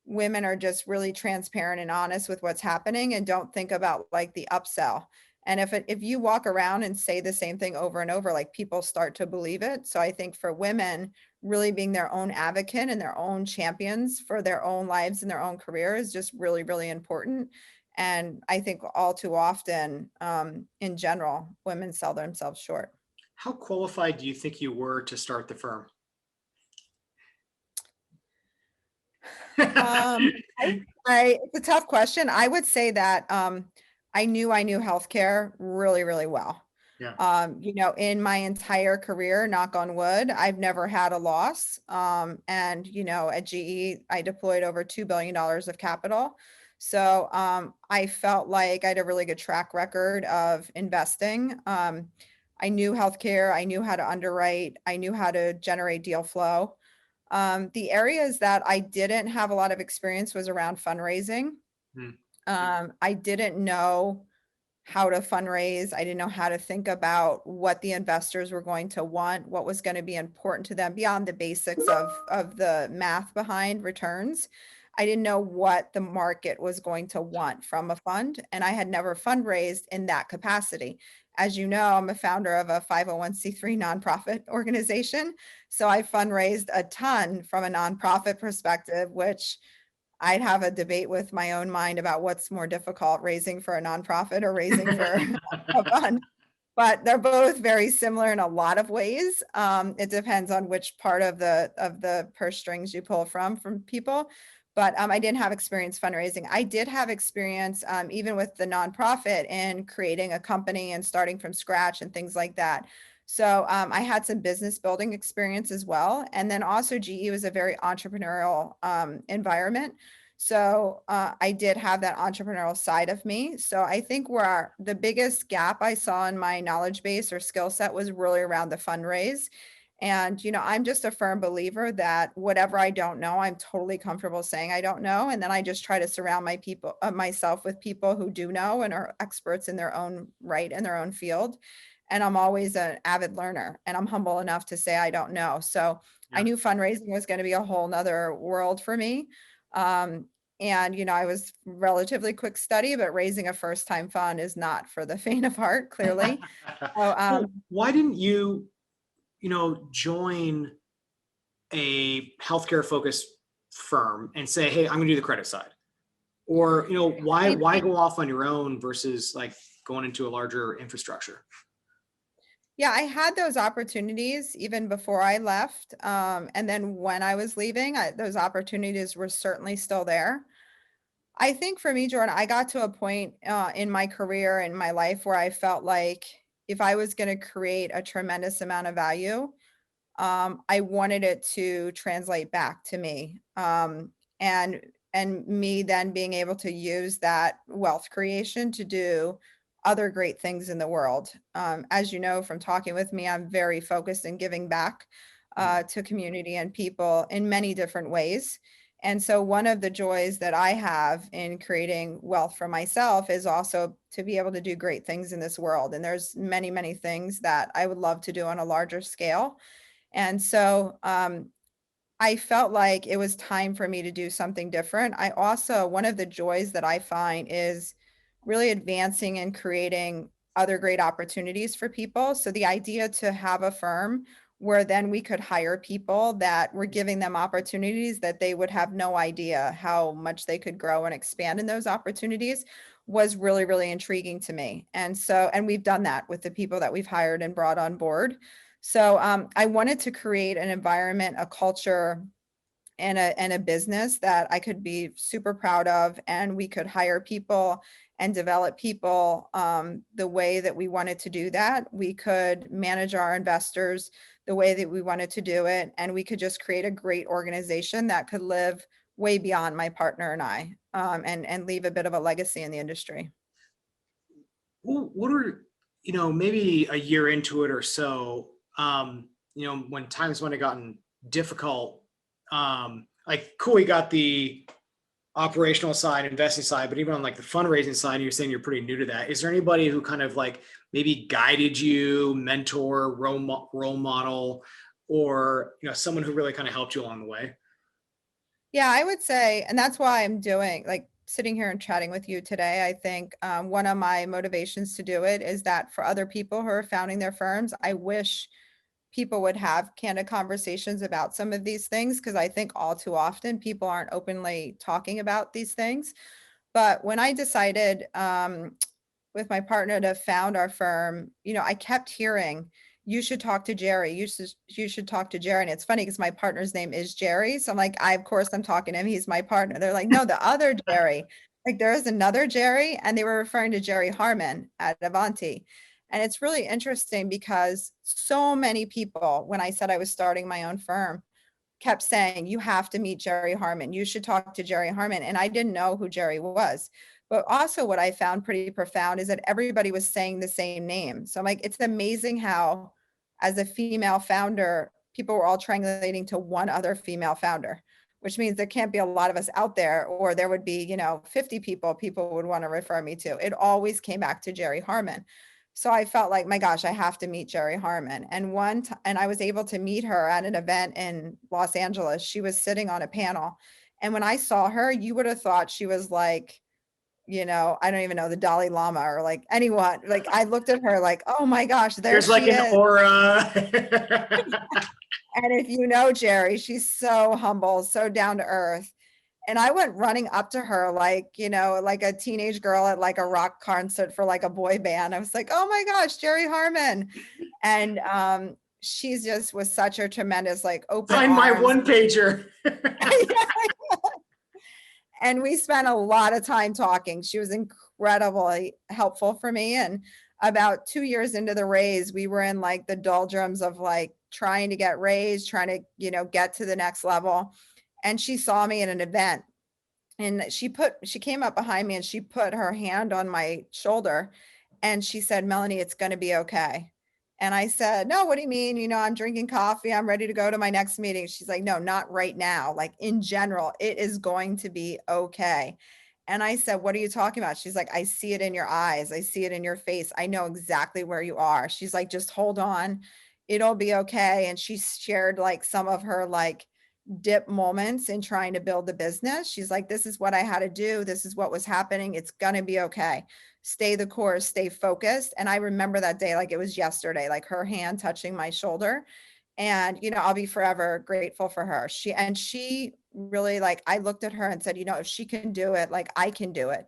women are just really transparent and honest with what's happening and don't think about like the upsell. And if you walk around and say the same thing over and over, like people start to believe it. So I think for women, really being their own advocate and their own champions for their own lives and their own career is just really, really important. And I think all too often, in general, women sell themselves short. How qualified do you think you were to start the firm? It's a tough question. I would say that I knew healthcare really, really well. Yeah. In my entire career, knock on wood, I've never had a loss. And at GE, I deployed over $2 billion of capital. So I felt like I had a really good track record of investing. I knew healthcare, I knew how to underwrite, I knew how to generate deal flow. The areas that I didn't have a lot of experience was around fundraising. Hmm. I didn't know how to fundraise. I didn't know how to think about what the investors were going to want, what was going to be important to them beyond the basics of the math behind returns. I didn't know what the market was going to want from a fund, and I had never fundraised in that capacity. As you know, I'm a founder of a 501c3 nonprofit organization. So I fundraised a ton from a nonprofit perspective, which I'd have a debate with my own mind about what's more difficult, raising for a nonprofit or raising for a fund. But they're both very similar in a lot of ways. It depends on which part of the purse strings you pull from people. But I didn't have experience fundraising. I did have experience, even with the nonprofit, in creating a company and starting from scratch and things like that. So I had some business building experience as well. And then also GE was a very entrepreneurial environment. So I did have that entrepreneurial side of me. So I think where the biggest gap I saw in my knowledge base or skill set was really around the fundraise. And, I'm just a firm believer that whatever I don't know, I'm totally comfortable saying I don't know. And then I just try to surround myself with people who do know and are experts in their own right, in their own field. And I'm always an avid learner, and I'm humble enough to say I don't know. So I knew fundraising was going to be a whole nother world for me. And I was relatively quick study, but raising a first time fund is not for the faint of heart, clearly. So, So why didn't you, join a healthcare focused firm and say, hey, I'm going to do the credit side? Or, why go off on your own versus like going into a larger infrastructure? Yeah, I had those opportunities even before I left. And then when I was leaving, those opportunities were certainly still there. I think for me, Jordan, I got to a point in my career and my life where I felt like if I was going to create a tremendous amount of value, I wanted it to translate back to me. And me then being able to use that wealth creation to do other great things in the world. As you know, from talking with me, I'm very focused in giving back to community and people in many different ways. And so one of the joys that I have in creating wealth for myself is also to be able to do great things in this world. And there's many, many things that I would love to do on a larger scale. And so I felt like it was time for me to do something different. One of the joys that I find is really advancing and creating other great opportunities for people. So the idea to have a firm where then we could hire people that were giving them opportunities that they would have no idea how much they could grow and expand in those opportunities was really, really intriguing to me. And we've done that with the people that we've hired and brought on board. So I wanted to create an environment, a culture, and a business that I could be super proud of, and we could hire people and develop people the way that we wanted to do that. We could manage our investors the way that we wanted to do it, and we could just create a great organization that could live way beyond my partner and I, and leave a bit of a legacy in the industry. What are, maybe a year into it or so, when times when it gotten difficult, like cool, we got the operational side, investing side, but even on like the fundraising side, you're saying you're pretty new to that. Is there anybody who kind of like maybe guided you, mentor, role model, or, someone who really kind of helped you along the way? Yeah, I would say, and that's why I'm doing, like, sitting here and chatting with you today. I think one of my motivations to do it is that for other people who are founding their firms, I wish people would have candid conversations about some of these things, because I think all too often people aren't openly talking about these things. But when I decided with my partner to found our firm, I kept hearing, you should talk to Jerry. You should talk to Jerry. And it's funny because my partner's name is Jerry. So I'm like, of course I'm talking to him. He's my partner. They're like, no, the other Jerry. Like there is another Jerry. And they were referring to Jerry Harmon at Avanti. And it's really interesting because so many people, when I said I was starting my own firm, kept saying, you have to meet Jerry Harmon. You should talk to Jerry Harmon. And I didn't know who Jerry was. But also what I found pretty profound is that everybody was saying the same name. So I'm like, it's amazing how, as a female founder, people were all triangulating to one other female founder, which means there can't be a lot of us out there, or there would be, 50 people would want to refer me to. It always came back to Jerry Harmon. So I felt like, my gosh, I have to meet Jerry Harmon. And and I was able to meet her at an event in Los Angeles. She was sitting on a panel. And when I saw her, you would have thought she was like, I don't even know, the Dalai Lama or like anyone. Like I looked at her like, oh my gosh, there There's like she an is. aura. And if you know Jerry, she's so humble, so down to earth. And I went running up to her like, like a teenage girl at like a rock concert for like a boy band. I was like, oh my gosh, Jerry Harmon. And she's just was such a tremendous, like open Sign my arms. one pager. And we spent a lot of time talking. She was incredibly helpful for me. And about 2 years into the raise, we were in like the doldrums of like trying to get raised, trying to, get to the next level. And she saw me at an event, and she came up behind me and she put her hand on my shoulder and she said, Melanie, it's going to be okay. And I said, no, what do you mean? I'm drinking coffee. I'm ready to go to my next meeting. She's like, no, not right now. Like in general, it is going to be okay. And I said, what are you talking about? She's like, I see it in your eyes. I see it in your face. I know exactly where you are. She's like, just hold on. It'll be okay. And she shared like some of her like dip moments in trying to build the business. She's like, this is what I had to do. This is what was happening. It's going to be okay. Stay the course, stay focused. And I remember that day like it was yesterday, like her hand touching my shoulder. And, I'll be forever grateful for her. She really, like, I looked at her and said, if she can do it, like I can do it.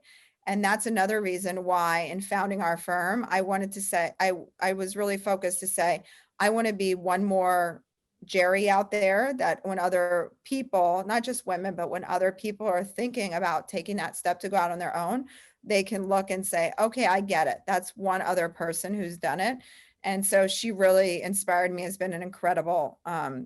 And that's another reason why in founding our firm, I wanted to say, I was really focused to say, I want to be one more Jerry out there, that when other people, not just women, but when other people are thinking about taking that step to go out on their own, they can look and say, okay, I get it. That's one other person who's done it. And so she really inspired me, has been an incredible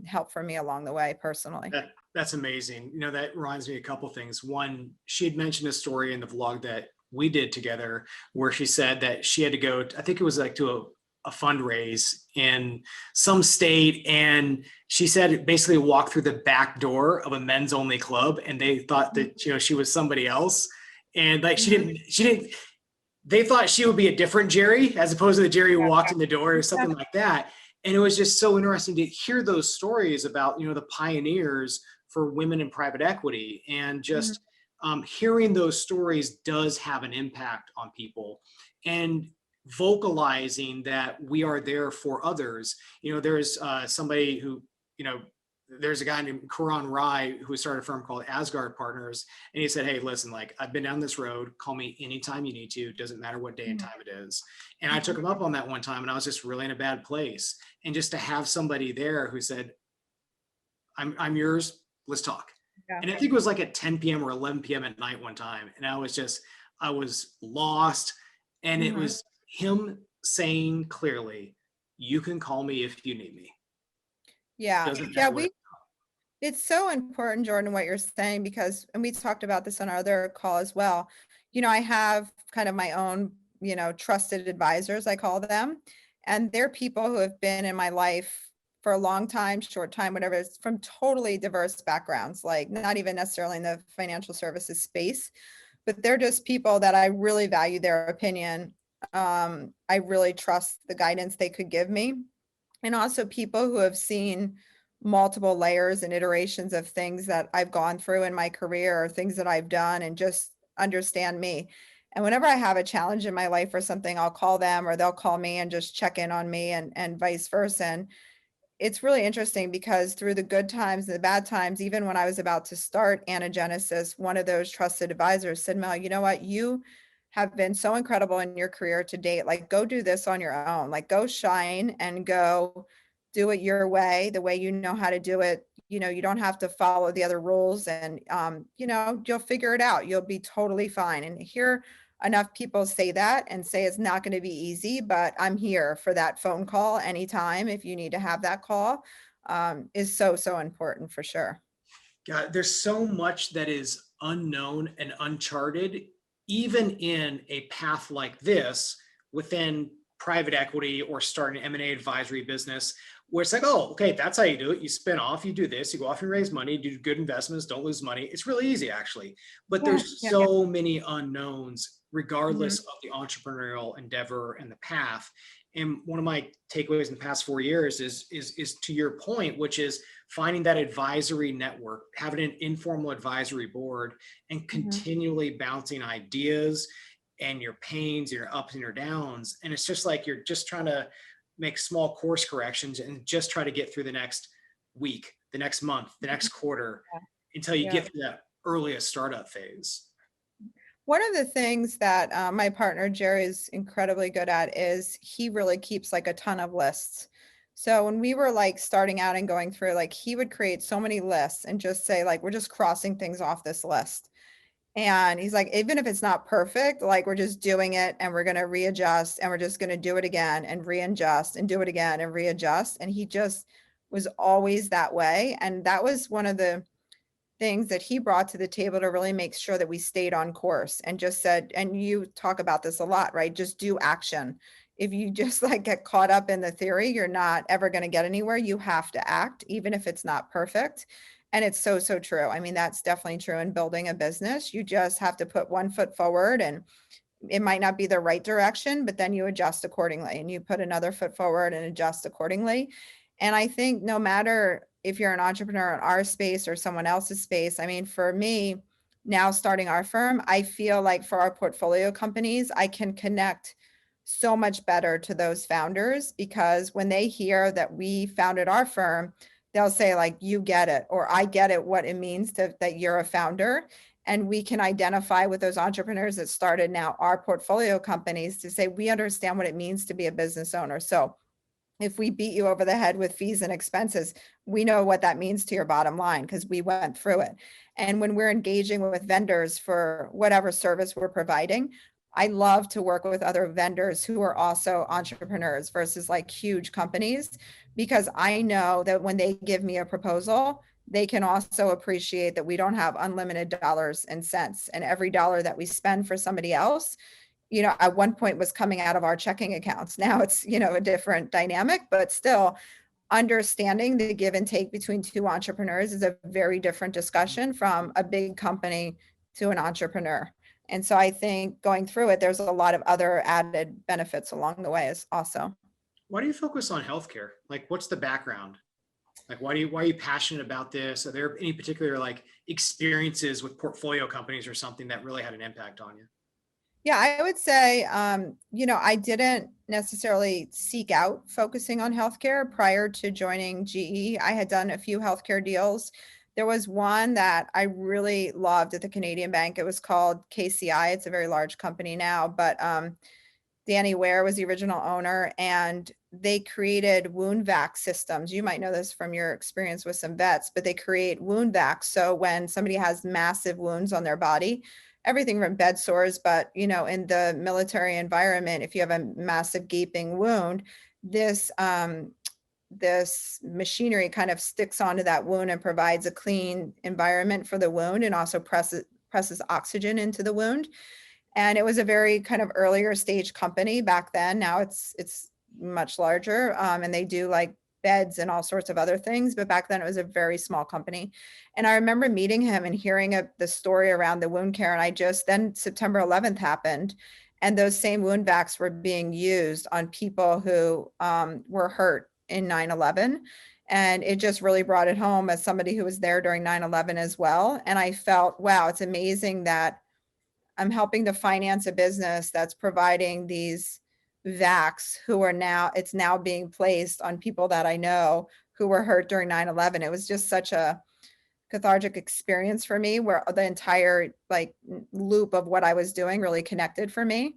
help for me along the way personally. That's amazing. That reminds me of a couple things. One, she had mentioned a story in the vlog that we did together where she said that she had to go, I think it was like to a fundraise in some state. And she said basically walked through the back door of a men's only club. And they thought that, she was somebody else. And like, they thought she would be a different Jerry as opposed to the Jerry who walked in the door or something like that. And it was just so interesting to hear those stories about, the pioneers for women in private equity, and just hearing those stories does have an impact on people, and vocalizing that we are there for others. There's somebody who, there's a guy named Karan Rai who started a firm called Asgard Partners. And he said, hey, listen, like I've been down this road, call me anytime you need to, doesn't matter what day and time it is. And I took him up on that one time, and I was just really in a bad place. And just to have somebody there who said, I'm yours, let's talk. Yeah. And I think it was like at 10 p.m. or 11 p.m. at night one time. And I was lost. And it was him saying clearly, you can call me if you need me. Yeah. It's so important, Jordan, what you're saying, because, and we talked about this on our other call as well. I have kind of my own, trusted advisors, I call them, and they're people who have been in my life for a long time, short time, whatever, it's from totally diverse backgrounds, like not even necessarily in the financial services space, but they're just people that I really value their opinion. I really trust the guidance they could give me. And also people who have seen multiple layers and iterations of things that I've gone through in my career or things that I've done, and just understand me. And whenever I have a challenge in my life or something, I'll call them or they'll call me and just check in on me and vice versa. And it's really interesting because through the good times and the bad times, even when I was about to start Anagenesis, one of those trusted advisors said, Mel, you know what? You have been so incredible in your career to date. Like, go do this on your own. Like, go shine and go do it your way, the way you know how to do it. You know, you don't have to follow the other rules, and you know, you'll figure it out. You'll be totally fine. And hear enough people say that and say it's not going to be easy, but I'm here for that phone call anytime if you need to have that call, is so, so important for sure. God, there's so much that is unknown and uncharted, even in a path like this within private equity or starting an M&A advisory business, where it's like, oh, okay, that's how you do it. You spin off, you do this, you go off and raise money, do good investments, don't lose money. It's really easy, actually. But Yeah, there's yeah, yeah. so many unknowns, Mhm. regardless of the entrepreneurial endeavor and the path. And one of my takeaways in the past 4 years is to your point, which is finding that advisory network, having an informal advisory board, and Mhm. continually bouncing ideas and your pains, your ups and your downs. And it's just like you're just trying to make small course corrections and just try to get through the next week, the next month, the next quarter, Yeah. until you Yeah. get through that earliest startup phase. One of the things that my partner Jerry is incredibly good at is he really keeps like a ton of lists. So when we were like starting out and going through, like he would create so many lists and just say like, we're just crossing things off this list. And he's like, even if it's not perfect, like we're just doing it and we're going to readjust and we're just going to do it again and readjust and do it again and readjust. And he just was always that way. And that was one of the things that he brought to the table to really make sure that we stayed on course and just said, and you talk about this a lot, right? Just do action. If you just like get caught up in the theory, you're not ever going to get anywhere. You have to act, even if it's not perfect. And it's so, so true. I mean, that's definitely true in building a business. You just have to put one foot forward, and it might not be the right direction, but then you adjust accordingly and you put another foot forward and adjust accordingly. And I think no matter if you're an entrepreneur in our space or someone else's space, I mean, for me, now starting our firm, I feel like for our portfolio companies, I can connect so much better to those founders, because when they hear that we founded our firm, they'll say like, you get it, or I get it, what it means that you're a founder. And we can identify with those entrepreneurs that started now our portfolio companies to say, we understand what it means to be a business owner. So if we beat you over the head with fees and expenses, we know what that means to your bottom line because we went through it. And when we're engaging with vendors for whatever service we're providing, I love to work with other vendors who are also entrepreneurs versus like huge companies, because I know that when they give me a proposal, they can also appreciate that we don't have unlimited dollars and cents. And every dollar that we spend for somebody else, you know, at one point was coming out of our checking accounts. Now it's, you know, a different dynamic, but still understanding the give and take between two entrepreneurs is a very different discussion from a big company to an entrepreneur. And so I think going through it, there's a lot of other added benefits along the way as also. Why do you focus on healthcare? Like, what's the background? Like, why are you passionate about this? Are there any particular like experiences with portfolio companies or something that really had an impact on you? Yeah, I would say, you know, I didn't necessarily seek out focusing on healthcare prior to joining GE. I had done a few healthcare deals. There was one that I really loved at the Canadian Bank. It was called KCI. It's a very large company now, but Danny Ware was the original owner, and they created wound vac systems. You might know this from your experience with some vets, but they create wound vacs. So when somebody has massive wounds on their body, everything from bed sores, but you know, in the military environment, if you have a massive gaping wound, this this machinery kind of sticks onto that wound and provides a clean environment for the wound, and also presses oxygen into the wound. And it was a very kind of earlier stage company back then. Now it's much larger, and they do like beds and all sorts of other things. But back then it was a very small company. And I remember meeting him and hearing the story around the wound care. And I just then September 11th happened, and those same wound vacs were being used on people who were hurt in 9/11. And it just really brought it home as somebody who was there during 9/11 as well. And I felt, wow, it's amazing that I'm helping to finance a business that's providing these vacs who are now, it's now being placed on people that I know who were hurt during 9/11. It was just such a cathartic experience for me, where the entire like loop of what I was doing really connected for me.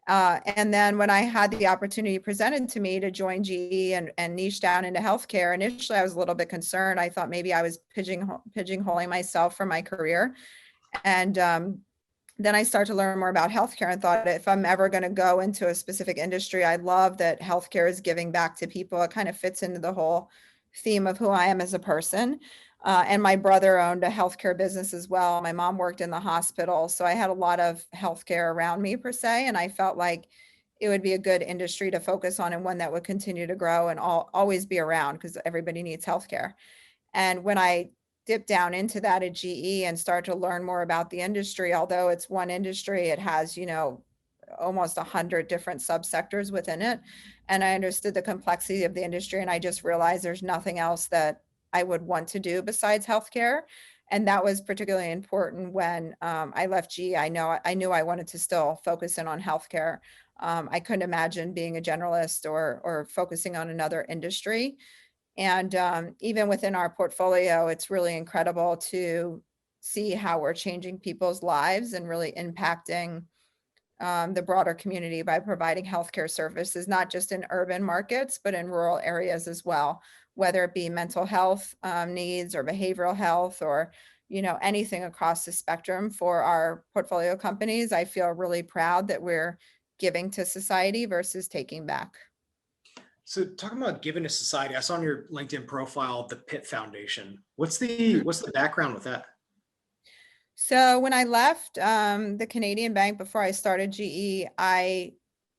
And then when I had the opportunity presented to me to join GE and niche down into healthcare, initially I was a little bit concerned. I thought maybe I was pigeonholing myself for my career. And then I started to learn more about healthcare and thought, if I'm ever going to go into a specific industry, I love that healthcare is giving back to people. It kind of fits into the whole theme of who I am as a person. And my brother owned a healthcare business as well. My mom worked in the hospital. So I had a lot of healthcare around me per se. And I felt like it would be a good industry to focus on, and one that would continue to grow and always be around, because everybody needs healthcare. And when I dipped down into that at GE and start to learn more about the industry, although it's one industry, it has, almost 100 different subsectors within it. And I understood the complexity of the industry. And I just realized there's nothing else that I would want to do besides healthcare. And that was particularly important when I left GE. I knew I wanted to still focus in on healthcare. I couldn't imagine being a generalist or focusing on another industry. And even within our portfolio, it's really incredible to see how we're changing people's lives and really impacting the broader community by providing healthcare services, not just in urban markets, but in rural areas as well, whether it be mental health needs or behavioral health, or anything across the spectrum. For our portfolio companies, I feel really proud that we're giving to society versus taking back. So talking about giving to society, I saw on your LinkedIn profile, the Pitt Foundation. What's the background with that? So when I left the Canadian bank before I started GE, I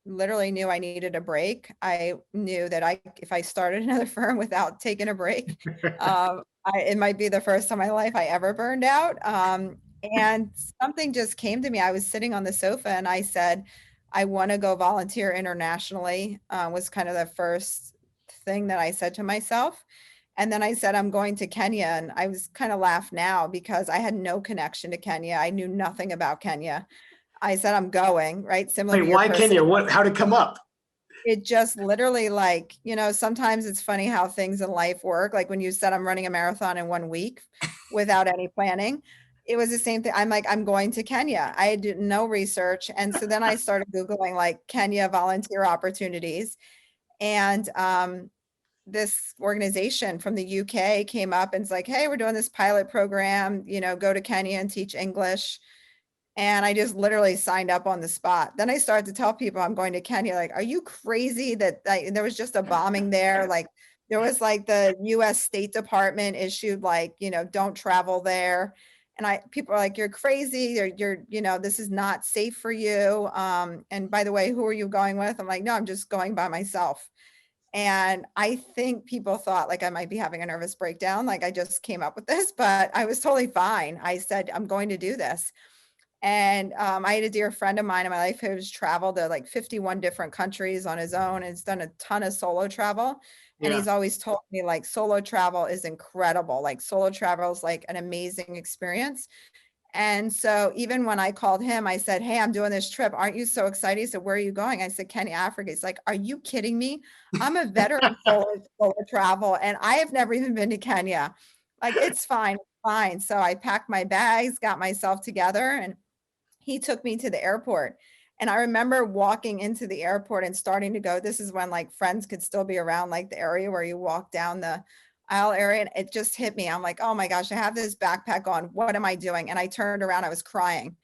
literally knew I needed a break. I knew that if I started another firm without taking a break, it might be the first time in my life I ever burned out. And something just came to me. I was sitting on the sofa and I said, I want to go volunteer internationally, was kind of the first thing that I said to myself. And then I said, I'm going to Kenya. And I was kind of laugh now because I had no connection to Kenya. I knew nothing about Kenya. I said, I'm going, right? Similar to your why Kenya? How'd it come up? It just literally sometimes it's funny how things in life work. Like when you said, I'm running a marathon in 1 week without any planning. It was the same thing. I'm like, I'm going to Kenya. I did no research. And so then I started Googling like Kenya volunteer opportunities. And this organization from the UK came up and it's like, hey, we're doing this pilot program, go to Kenya and teach English. And I just literally signed up on the spot. Then I started to tell people I'm going to Kenya, like, are you crazy that there was just a bombing there? Like there was like the US State Department issued like, don't travel there. And people are like, you're crazy. You're, this is not safe for you. And by the way, who are you going with? I'm like, no, I'm just going by myself. And I think people thought like I might be having a nervous breakdown. Like I just came up with this, but I was totally fine. I said, I'm going to do this. And I had a dear friend of mine in my life who's traveled to like 51 different countries on his own and has done a ton of solo travel. And he's always told me like solo travel is incredible. Like solo travel is like an amazing experience. And so even when I called him, I said, hey, I'm doing this trip. Aren't you so excited? He said, where are you going? I said, Kenya, Africa. He's like, are you kidding me? I'm a veteran solo travel and I have never even been to Kenya. Like, it's fine. Fine. So I packed my bags, got myself together, and he took me to the airport. And I remember walking into the airport and starting to go, this is when like friends could still be around, like the area where you walk down the aisle area. And it just hit me. I'm like, oh my gosh, I have this backpack on. What am I doing? And I turned around, I was crying.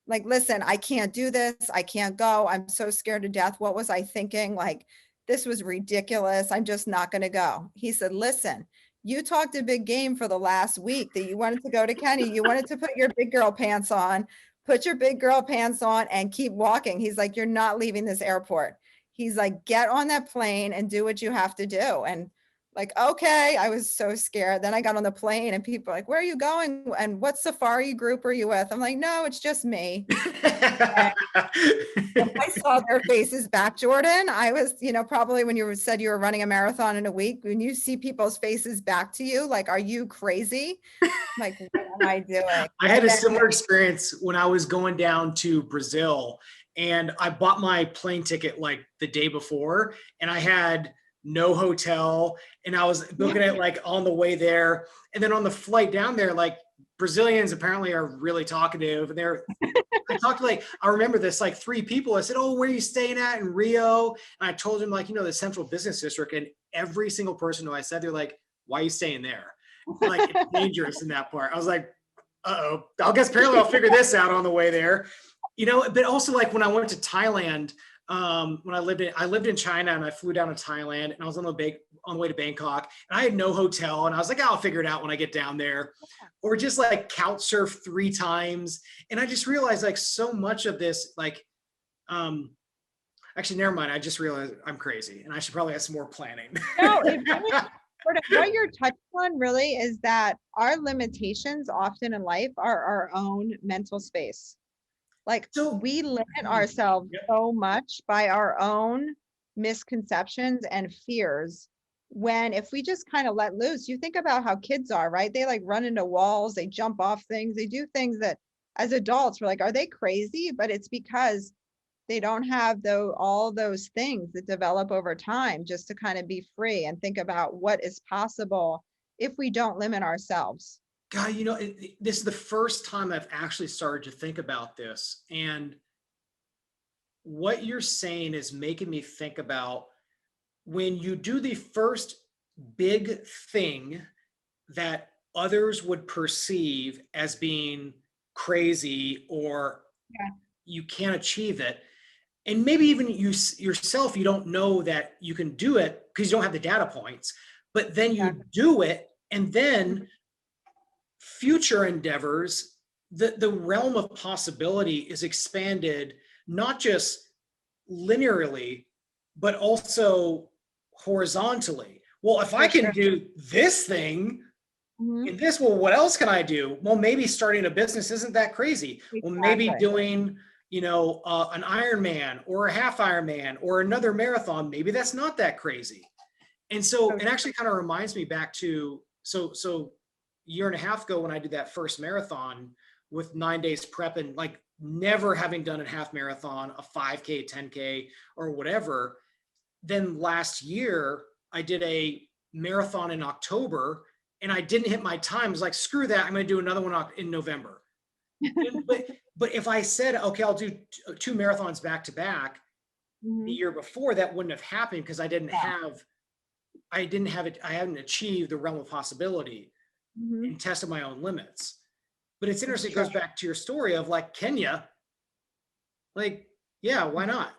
Like, listen, I can't do this. I can't go. I'm so scared to death. What was I thinking? Like, this was ridiculous. I'm just not going to go. He said, listen, you talked a big game for the last week that you wanted to go to Kenya. You wanted to put your big girl pants on. Put your big girl pants on and keep walking. He's like, you're not leaving this airport. He's like, get on that plane and do what you have to do. And Like, okay, I was so scared. Then I got on the plane and people were like, where are you going? And what safari group are you with? I'm like, no, it's just me. And when I saw their faces back, Jordan, I was, probably when you said you were running a marathon in a week, when you see people's faces back to you, like, are you crazy? Like, what am I doing? I had And a then, similar experience when I was going down to Brazil, and I bought my plane ticket like the day before, and I had no hotel, and I was booking it like on the way there. And then on the flight down there, like Brazilians apparently are really talkative, and I talked to I remember this like three people. I said, "Oh, where are you staying at in Rio?" And I told them the central business district, and every single person who I said, they're like, "Why are you staying there? Like it's dangerous in that part." I was like, "Uh-oh, I guess apparently I'll figure this out on the way there." But also like when I went to Thailand, when I lived in China and I flew down to Thailand, and I was on the way to Bangkok, and I had no hotel, and I was like, I'll figure it out when I get down there. Or just like couch surf 3 times. And I just realized like so much of this, actually, never mind. I just realized I'm crazy and I should probably have some more planning. no, it really, what you're touching on really is that our limitations often in life are our own mental space. Like So, we limit ourselves yep. so much by our own misconceptions and fears. When if we just kind of let loose, you think about how kids are, right? They like run into walls, they jump off things, they do things that as adults we're like, are they crazy? But it's because they don't have all those things that develop over time just to kind of be free and think about what is possible if we don't limit ourselves. God, this is the first time I've actually started to think about this. And what you're saying is making me think about when you do the first big thing that others would perceive as being crazy, or Yeah. you can't achieve it. And maybe even yourself, you don't know that you can do it because you don't have the data points, but then you do it. And then future endeavors, the realm of possibility is expanded, not just linearly, but also horizontally. Well, if I can do this thing, and this, well, what else can I do? Well, maybe starting a business isn't that crazy. Well, maybe doing, an Ironman or a half Ironman or another marathon, maybe that's not that crazy. And so it actually kind of reminds me back to, so year and a half ago when I did that first marathon with 9 days prep and like never having done a half marathon, a 5K, 10K or whatever. Then last year I did a marathon in October and I didn't hit my time. I was like, screw that. I'm going to do another one in November. but if I said, okay, I'll do 2 marathons back to back the year before, that wouldn't have happened because I hadn't achieved the realm of possibility and tested my own limits. But it's interesting. It goes back to your story of like Kenya, like, yeah, why not?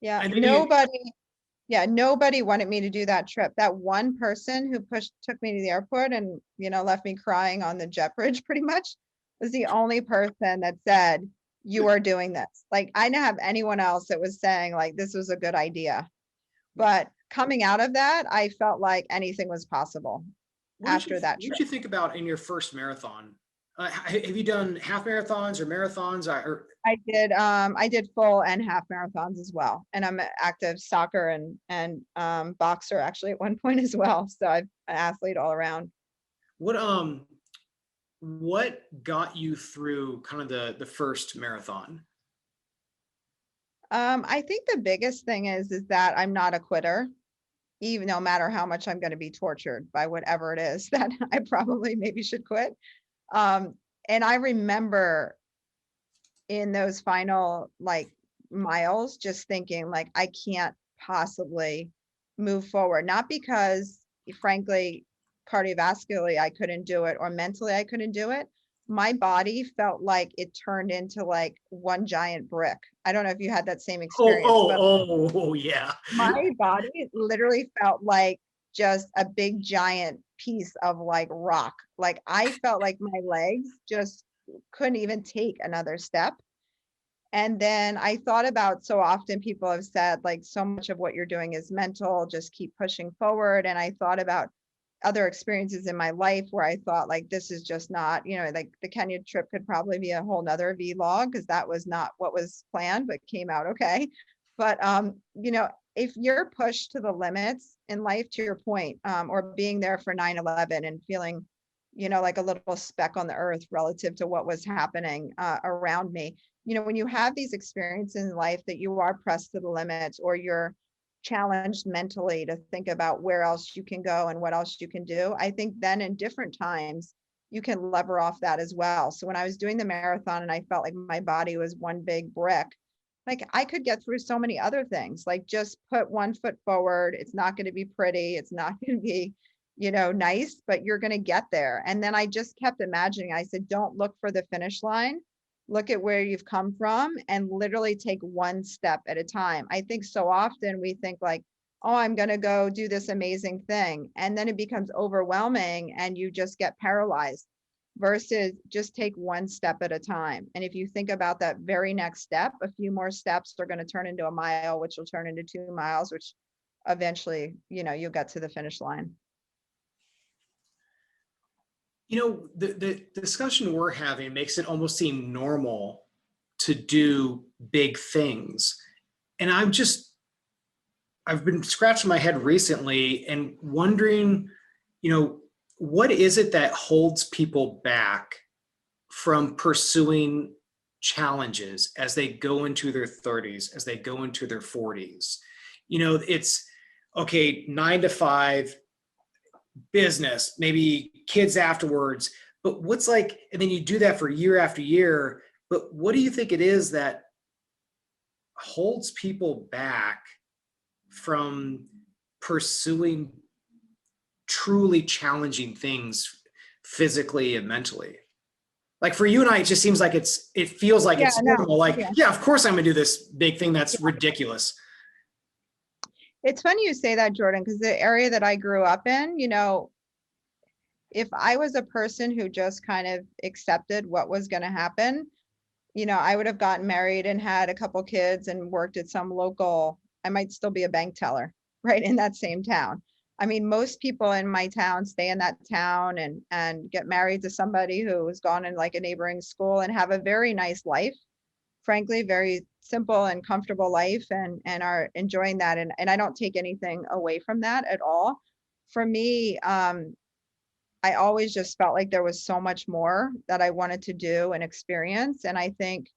Yeah. Nobody wanted me to do that trip. That one person who took me to the airport and, left me crying on the jet bridge pretty much was the only person that said, you are doing this. Like, I didn't have anyone else that was saying like, this was a good idea. But coming out of that, I felt like anything was possible after that trip. What did you think about in your first marathon? Have you done half marathons or marathons? I did full and half marathons as well. And I'm an active soccer and boxer actually at one point as well. So I'm an athlete all around. What got you through kind of the first marathon? I think the biggest thing is that I'm not a quitter, even no matter how much I'm going to be tortured by whatever it is that I probably maybe should quit. And I remember in those final like miles, just thinking like, I can't possibly move forward. Not because frankly, cardiovascularly, I couldn't do it or mentally I couldn't do it. My body felt like it turned into like one giant brick. I don't know if you had that same experience. Oh, yeah. My body literally felt like just a big giant piece of like rock. Like I felt like my legs just couldn't even take another step. And then I thought about, so often people have said, like, so much of what you're doing is mental, just keep pushing forward. And I thought about other experiences in my life where I thought, like, this is just not, like the Kenya trip could probably be a whole nother vlog, because that was not what was planned, but came out okay. But if you're pushed to the limits in life, to your point, or being there for 9/11 and feeling, like a little speck on the earth relative to what was happening around me. When you have these experiences in life that you are pressed to the limits, or you're challenged mentally to think about where else you can go and what else you can do, I think then in different times you can lever off that as well. So when I was doing the marathon and I felt like my body was one big brick, like I could get through so many other things, like just put one foot forward. It's not going to be pretty. It's not going to be, nice, but you're going to get there. And then I just kept imagining, I said, don't look for the finish line. Look at where you've come from and literally take one step at a time. I think so often we think like, oh, I'm going to go do this amazing thing. And then it becomes overwhelming and you just get paralyzed, versus just take one step at a time. And if you think about that very next step, a few more steps are going to turn into a mile, which will turn into 2 miles, which eventually, you'll get to the finish line. The discussion we're having makes it almost seem normal to do big things. And I've been scratching my head recently and wondering, what is it that holds people back from pursuing challenges as they go into their 30s, as they go into their 40s? It's okay, 9 to 5, business, maybe kids afterwards, but and then you do that for year after year, but what do you think it is that holds people back from pursuing truly challenging things physically and mentally? Like for you and I, it just seems like it feels like it's normal. Like, yeah, of course I'm gonna do this big thing that's ridiculous. It's funny you say that, Jordan, because the area that I grew up in, if I was a person who just kind of accepted what was going to happen, I would have gotten married and had a couple kids and worked at some local, I might still be a bank teller, right, in that same town. I mean, most people in my town stay in that town and get married to somebody who has gone in like a neighboring school and have a very nice life, frankly, very simple and comfortable life, and are enjoying that. And I don't take anything away from that at all. For me, I always just felt like there was so much more that I wanted to do and experience. And I think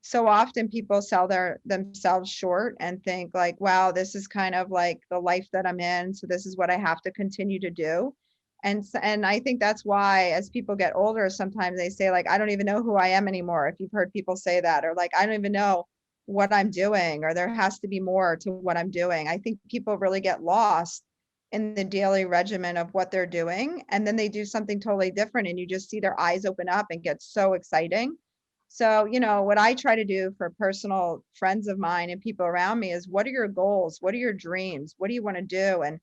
so often people sell themselves short and think like, wow, this is kind of like the life that I'm in, so this is what I have to continue to do. And I think that's why as people get older, sometimes they say like, I don't even know who I am anymore. If you've heard people say that, or like, I don't even know what I'm doing, or there has to be more to what I'm doing. I think people really get lost in the daily regimen of what they're doing. And then they do something totally different and you just see their eyes open up and get so exciting. So, what I try to do for personal friends of mine and people around me is, what are your goals? What are your dreams? What do you want to do? And,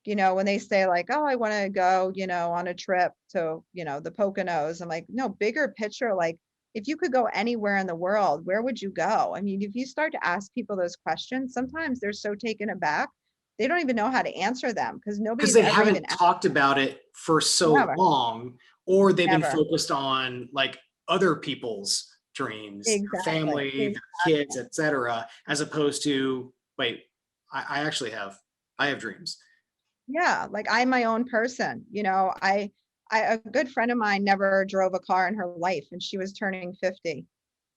when they say like, oh, I want to go, on a trip to, the Poconos, I'm like, no, bigger picture, like if you could go anywhere in the world, where would you go? I mean, if you start to ask people those questions, sometimes they're so taken aback, they don't even know how to answer them because nobody's They ever haven't even talked about it for so long, or they've been focused on like other people's dreams, their family, their kids, etc., as opposed to, wait, I have dreams. Yeah, like I'm my own person. A good friend of mine never drove a car in her life, and she was turning 50.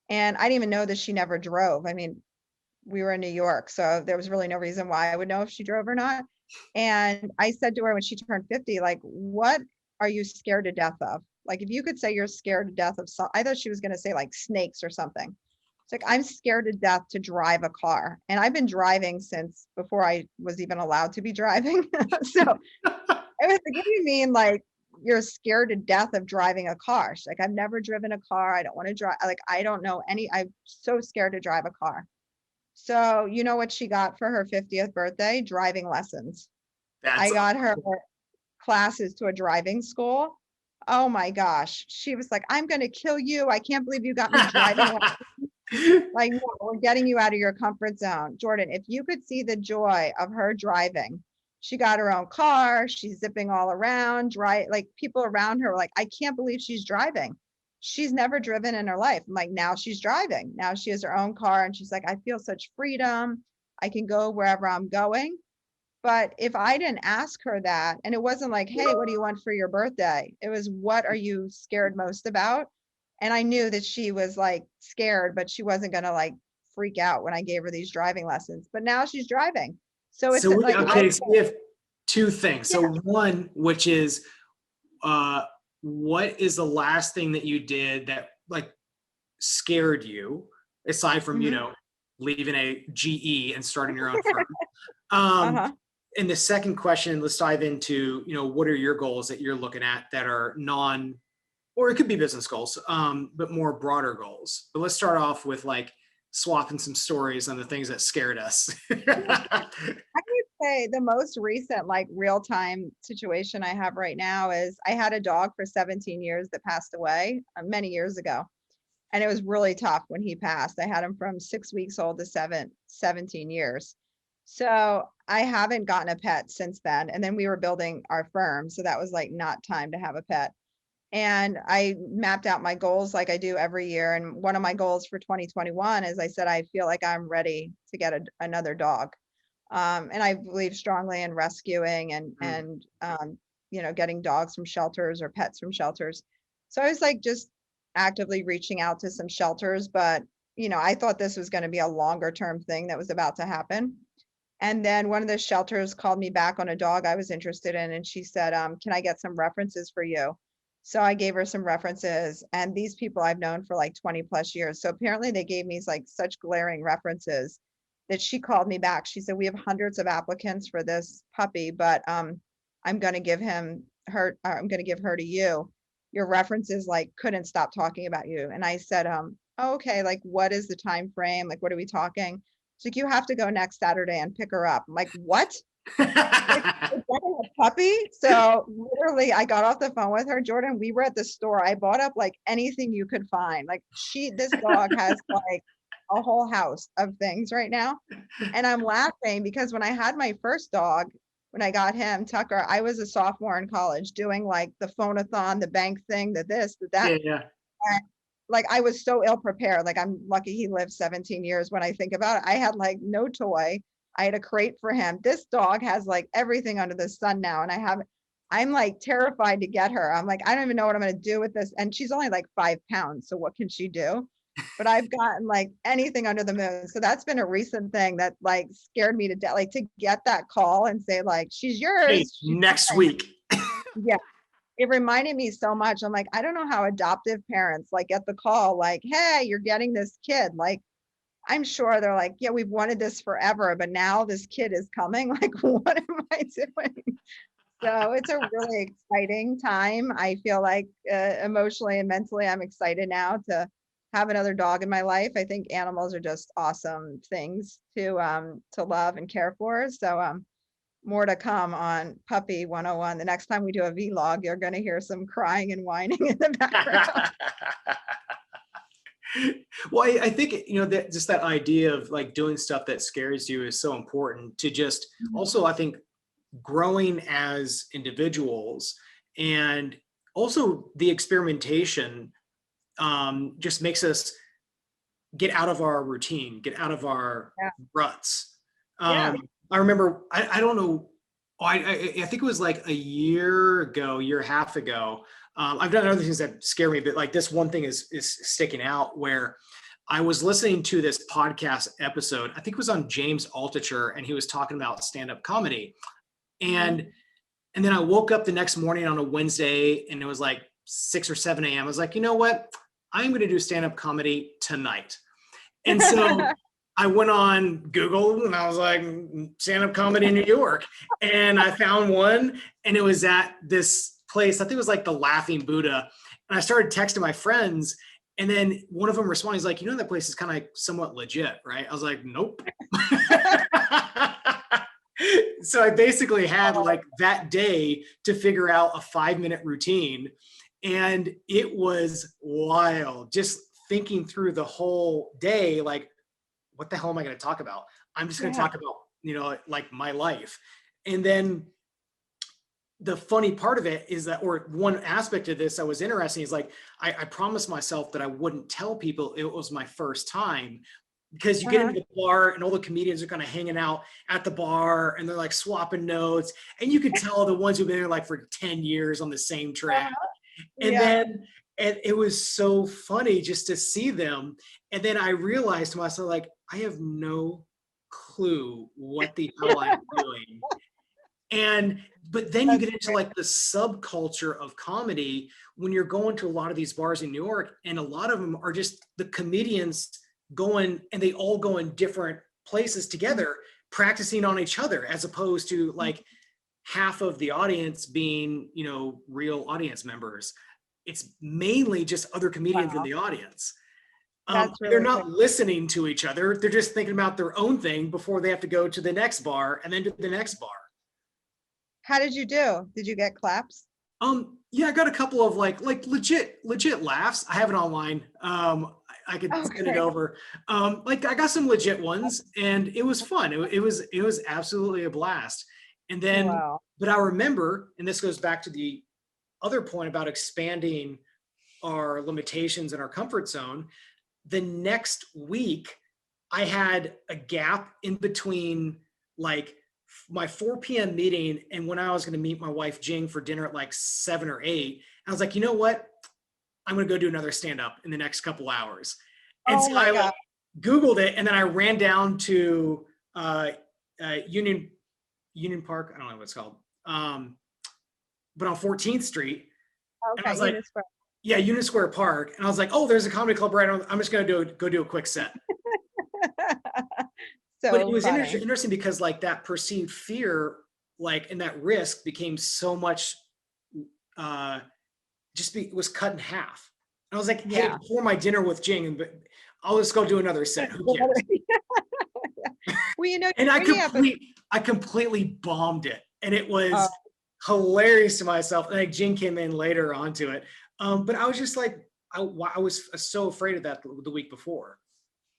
And I didn't even know that she never drove. I mean, we were in New York, so there was really no reason why I would know if she drove or not. And I said to her when she turned 50, like, what are you scared to death of? Like, if you could say you're scared to death of some, I thought she was going to say like snakes or something. It's like, I'm scared to death to drive a car. And I've been driving since before I was even allowed to be driving. So I was like, what do you mean, like, you're scared to death of driving a car? She's like, I've never driven a car. I don't want to drive. Like, I don't know I'm so scared to drive a car. So you know what she got for her 50th birthday? Driving lessons. I got her classes to a driving school. Oh my gosh. She was like, I'm going to kill you. I can't believe you got me driving lessons. Like, no, we're getting you out of your comfort zone. Jordan, if you could see the joy of her driving, she got her own car, she's zipping all around, like people around her were like, I can't believe she's driving. She's never driven in her life. I'm like, now she's driving. Now she has her own car and she's like, I feel such freedom. I can go wherever I'm going. But if I didn't ask her that, and it wasn't like, hey, what do you want for your birthday? It was, what are you scared most about? And I knew that she was like scared, but she wasn't going to like freak out when I gave her these driving lessons. But now she's driving. So it's So like, so we have two things. So yeah. one, which is, what is the last thing that you did that like scared you, aside from, Mhm. leaving a GE and starting your own firm? Um, Uh-huh. and the second question, let's dive into, what are your goals that you're looking at that are or it could be business goals, but more broader goals. But let's start off with like swapping some stories on the things that scared us. I would say the most recent, like real time situation I have right now is I had a dog for 17 years that passed away many years ago. And it was really tough when he passed. I had him from 6 weeks old to 17 years. So I haven't gotten a pet since then. And then we were building our firm. So that was like not time to have a pet. And I mapped out my goals like I do every year. And one of my goals for 2021 is I said, I feel like I'm ready to get another dog. And I believe strongly in rescuing and getting dogs from shelters or pets from shelters. So I was like just actively reaching out to some shelters, but I thought this was going to be a longer term thing that was about to happen. And then one of the shelters called me back on a dog I was interested in, and she said, can I get some references for you? So I gave her some references, and these people I've known for like 20 plus years. So apparently they gave me like such glaring references that she called me back. She said, we have hundreds of applicants for this puppy, but I'm going to give I'm going to give her to you. Your references like couldn't stop talking about you. And I said, oh, okay, like what is the time frame? Like, what are we talking? She's like, you have to go next Saturday and pick her up. I'm like, what? Like, we're getting a puppy? So literally I got off the phone with her, Jordan. We were at the store. I bought up like anything you could find. Like this dog has like a whole house of things right now. And I'm laughing because when I had my first dog, when I got him, Tucker, I was a sophomore in college doing like the phone-a-thon, the bank thing, the this, the that. Yeah, yeah. And like I was so ill prepared. Like I'm lucky he lived 17 years when I think about it. I had like no toy. I had a crate for him. This dog has like everything under the sun now. And I'm like terrified to get her. I'm like, I don't even know what I'm going to do with this. And she's only like 5 pounds. So what can she do? But I've gotten like anything under the moon. So that's been a recent thing that like scared me to death, like to get that call and say like, she's Hey, yours. next week. Yeah. It reminded me so much. I'm like, I don't know how adoptive parents like get the call, like, hey, you're getting this kid. Like, I'm sure they're like, yeah, we've wanted this forever, but now this kid is coming. Like, what am I doing? So it's a really exciting time. I feel like emotionally and mentally, I'm excited now to have another dog in my life. I think animals are just awesome things to love and care for. So more to come on Puppy 101. The next time we do a vlog, you're going to hear some crying and whining in the background. Well, I think, that just that idea of like doing stuff that scares you is so important to just also, I think, growing as individuals, and also the experimentation just makes us get out of our routine, get out of our Yeah. ruts. Yeah. I remember, I don't know, I think it was like a year ago, year and a half ago. I've done other things that scare me, but like this one thing is sticking out, where I was listening to this podcast episode. I think it was on James Altucher, and he was talking about stand-up comedy. And then I woke up the next morning on a Wednesday, and it was like 6 or 7 a.m. I was like, you know what? I'm going to do stand-up comedy tonight. And so I went on Google and I was like, stand-up comedy in New York. And I found one, and it was at this place. I think it was like the Laughing Buddha. And I started texting my friends, and then one of them responded. He's like, that place is kind of like somewhat legit, right? I was like, nope. So I basically had like that day to figure out a 5-minute routine, and it was wild. Just thinking through the whole day, like, what the hell am I going to talk about? I'm just going to talk about, like my life. And then the funny part of it is that, or one aspect of this that was interesting is like, I promised myself that I wouldn't tell people it was my first time, because you get into the bar and all the comedians are kind of hanging out at the bar and they're like swapping notes. And you could tell the ones who've been there like for 10 years on the same track. And then, and it was so funny just to see them. And then I realized to myself, like, I have no clue what the hell I'm doing. But then you get into like the subculture of comedy when you're going to a lot of these bars in New York, and a lot of them are just the comedians going, and they all go in different places together, practicing on each other, as opposed to like half of the audience being, real audience members. It's mainly just other comedians in the audience. They're not listening to each other. They're just thinking about their own thing before they have to go to the next bar and then to the next bar. How did you do? Did you get claps? Yeah, I got a couple of like legit laughs. I have it online. I could send it over. Like I got some legit ones, and it was fun. It was absolutely a blast. And then, but I remember, and this goes back to the other point about expanding our limitations and our comfort zone. The next week, I had a gap in between like my 4 p.m. meeting and when I was going to meet my wife Jing for dinner at like 7 or 8. I was like, you know what? I'm going to go do another stand-up in the next couple hours. And so I like, Googled it, and then I ran down to Union Park. I don't know what it's called. But on 14th Street. Okay, and I was like, yeah, Union Square Park. And I was like, oh, there's a comedy club right on. I'm just going to go do a quick set. But it was interesting because like that perceived fear, like, and that risk became so much, was cut in half. And I was like, hey, before my dinner with Jing, I'll just go do another set. Who cares? Well, and I completely bombed it. And it was hilarious to myself. And like Jing came in later onto it. But I was just like, I was so afraid of that the week before.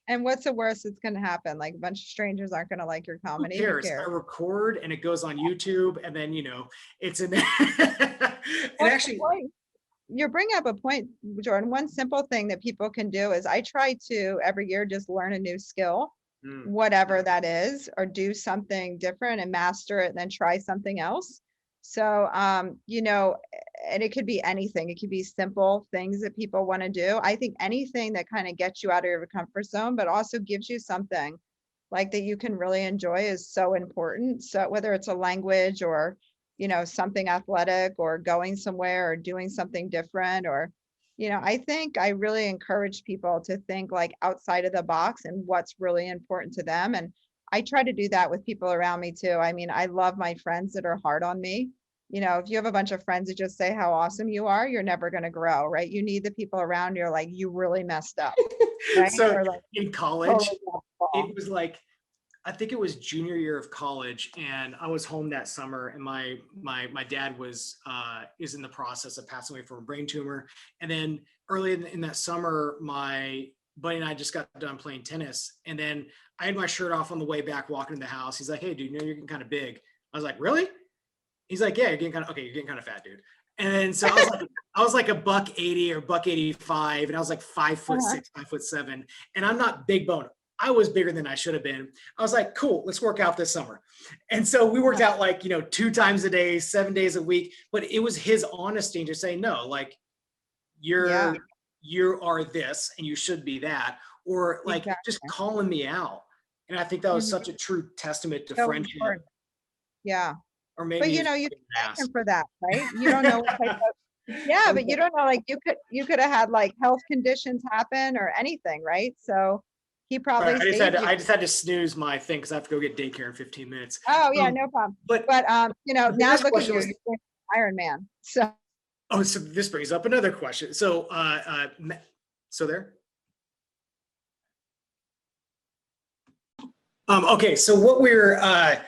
And what's the worst that's going to happen? Like a bunch of strangers aren't going to like your comedy. Who cares? I record and it goes on YouTube, and then it's an. And actually, you're bringing up a point, Jordan. One simple thing that people can do is I try to every year just learn a new skill, whatever that is, or do something different and master it, and then try something else. So, and it could be anything. It could be simple things that people want to do. I think anything that kind of gets you out of your comfort zone, but also gives you something like that you can really enjoy is so important. So whether it's a language or, something athletic or going somewhere or doing something different, or, I think I really encourage people to think like outside of the box and what's really important to them. And I try to do that with people around me too. I mean, I love my friends that are hard on me. If you have a bunch of friends that just say how awesome you are, you're never going to grow, right? You need the people around you like, you really messed up. Right? So like, in college, it was like, I think it was junior year of college, and I was home that summer, and my dad is in the process of passing away from a brain tumor. And then early in that summer, my buddy and I just got done playing tennis, and then I had my shirt off on the way back, walking in the house. He's like, "Hey, dude, you're getting kind of big." I was like, "Really?" He's like, "Yeah, you're getting kind of fat, dude." And so I was like a $180 or $185, and I was like 5'6", 5'7", and I'm not big bone. I was bigger than I should have been. I was like, "Cool, let's work out this summer." And so we worked out like 2 times a day, 7 days a week. But it was his honesty to say, "No, like you are this, and you should be that," or like just calling me out. And I think that was such a true testament to friendship. Important. Yeah. Or maybe, but you can thank him for that, right? You don't know what type of, but you don't know, like you could have had like health conditions happen or anything, right? So he probably I just had to snooze my thing because I have to go get daycare in 15 minutes. Oh yeah, no problem. But now look at you, you're Iron Man. So so this brings up another question. So there. Okay, so what we're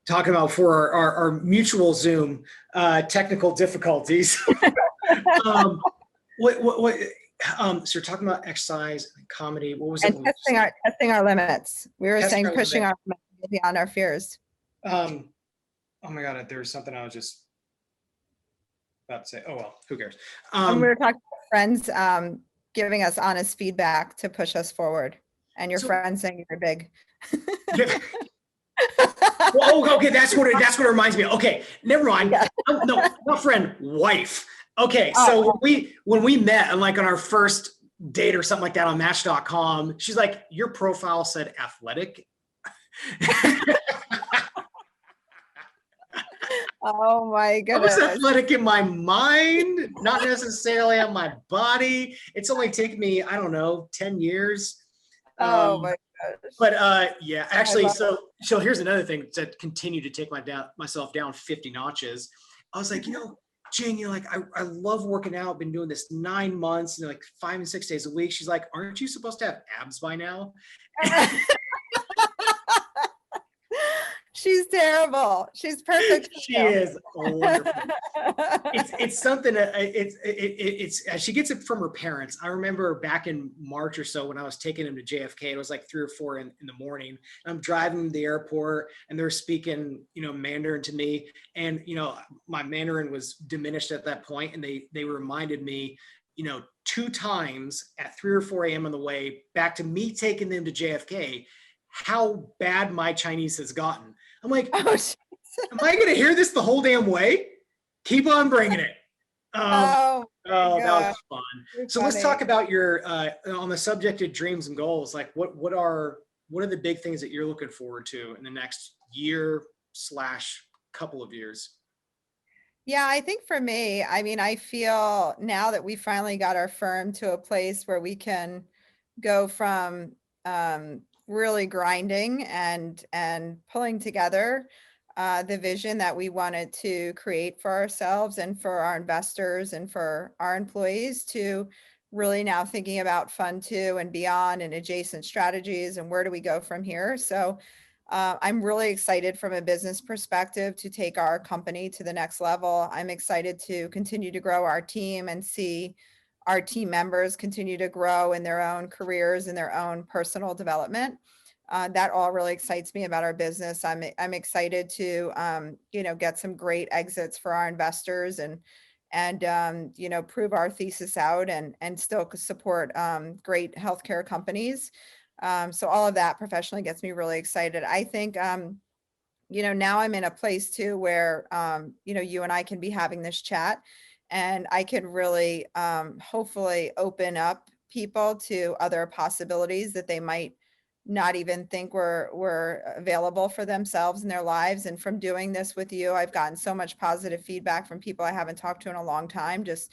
talking about for our mutual Zoom technical difficulties. What So you're talking about exercise, comedy. What was And it? testing our limits. We were Testing saying our pushing limit. our limits beyond our fears. Oh my God, there's something I was just about to say. Oh well, who cares? And we were talking about friends giving us honest feedback to push us forward. And your So friends saying you're big. yeah. Well, okay, that's what it reminds me of. Okay, never mind. Yeah. No, not friend, wife. Okay, Oh, so when we met and like on our first date or something like that on Match.com, she's like, your profile said athletic. oh my I goodness. was athletic in my mind, not necessarily on my body. It's only taken me, I don't know, 10 years. Oh my gosh. But yeah, actually, love so here's another thing to continue to take myself down 50 notches. I was like, Jane, you're like, I love working out. Been doing this 9 months and like 5 and 6 days a week. She's like, aren't you supposed to have abs by now? She's terrible. She's perfect. She is wonderful. It's something that it's she gets it from her parents. I remember back in March or so when I was taking him to JFK, it was like 3 or 4 in the morning. And I'm driving to the airport and they're speaking, Mandarin to me. And, my Mandarin was diminished at that point. And they reminded me, 2 times at 3 or 4 a.m. on the way back to me taking them to JFK, how bad my Chinese has gotten. I'm like, am I going to hear this the whole damn way? Keep on bringing it. Oh, that was fun. So funny. let's talk about your on the subject of dreams and goals. Like what are the big things that you're looking forward to in the next year / couple of years? Yeah, I think for me, I mean, I feel now that we finally got our firm to a place where we can go from really grinding and pulling together the vision that we wanted to create for ourselves and for our investors and for our employees to really now thinking about Fund 2 and beyond and adjacent strategies and where do we go from here. So I'm really excited from a business perspective to take our company to the next level. I'm excited to continue to grow our team and see our team members continue to grow in their own careers and their own personal development. That all really excites me about our business. I'm excited to get some great exits for our investors and prove our thesis out and still support great healthcare companies. So all of that professionally gets me really excited. I think now I'm in a place too where you and I can be having this chat and I can really hopefully open up people to other possibilities that they might not even think were available for themselves in their lives. And from doing this with you, I've gotten so much positive feedback from people I haven't talked to in a long time, just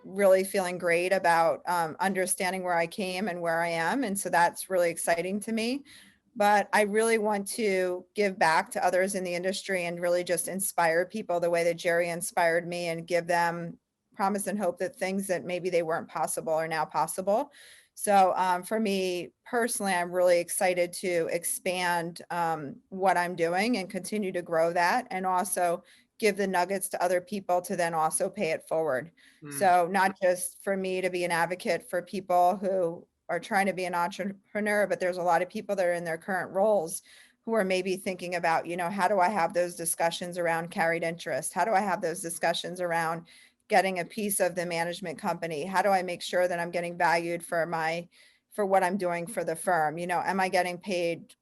really feeling great about understanding where I came and where I am. And so that's really exciting to me. But I really want to give back to others in the industry and really just inspire people the way that Jerry inspired me and give them promise and hope that things that maybe they weren't possible are now possible. So for me personally, I'm really excited to expand what I'm doing and continue to grow that and also give the nuggets to other people to then also pay it forward. So not just for me to be an advocate for people who are trying to be an entrepreneur, but there's a lot of people that are in their current roles who are maybe thinking about, how do I have those discussions around carried interest? How do I have those discussions around getting a piece of the management company? How do I make sure that I'm getting valued for what I'm doing for the firm? Am I getting paid,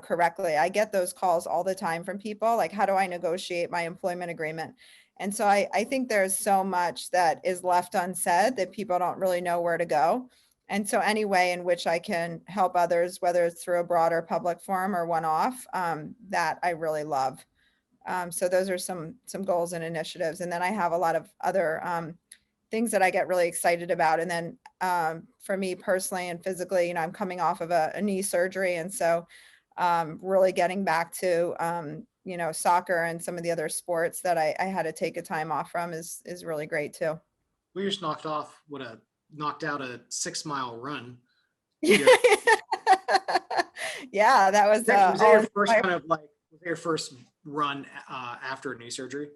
correctly? I get those calls all the time from people like, how do I negotiate my employment agreement? And so I think there's so much that is left unsaid that people don't really know where to go. And so any way in which I can help others, whether it's through a broader public forum or one-off, that I really love. So those are some goals and initiatives. And then I have a lot of other things that I get really excited about. And then for me personally and physically, I'm coming off of a knee surgery. And so really getting back to, soccer and some of the other sports that I had to take a time off from is really great too. We just knocked out a 6-mile run. Yeah, that was your first run after knee surgery?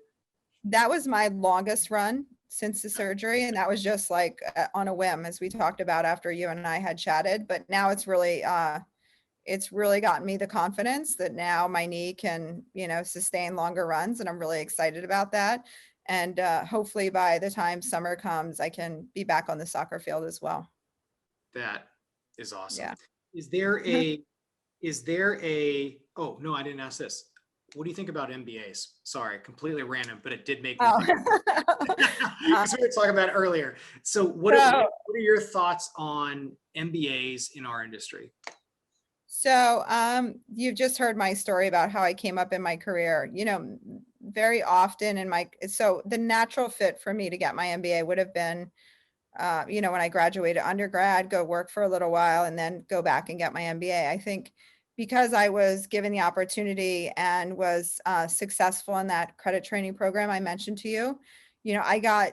That was my longest run. since the surgery. And that was just like on a whim, as we talked about after you and I had chatted. But now it's really gotten me the confidence that now my knee can, sustain longer runs. And I'm really excited about that. And hopefully by the time summer comes, I can be back on the soccer field as well. That is awesome. Yeah. Is there oh, no, I didn't ask this. What do you think about MBAs? Sorry, completely random, but it did make me think. Because we were talking about it earlier. So what are your thoughts on MBAs in our industry? So you've just heard my story about how I came up in my career. Very often so the natural fit for me to get my MBA would have been, when I graduated undergrad, go work for a little while and then go back and get my MBA. I think because I was given the opportunity and was successful in that credit training program I mentioned to you, I got,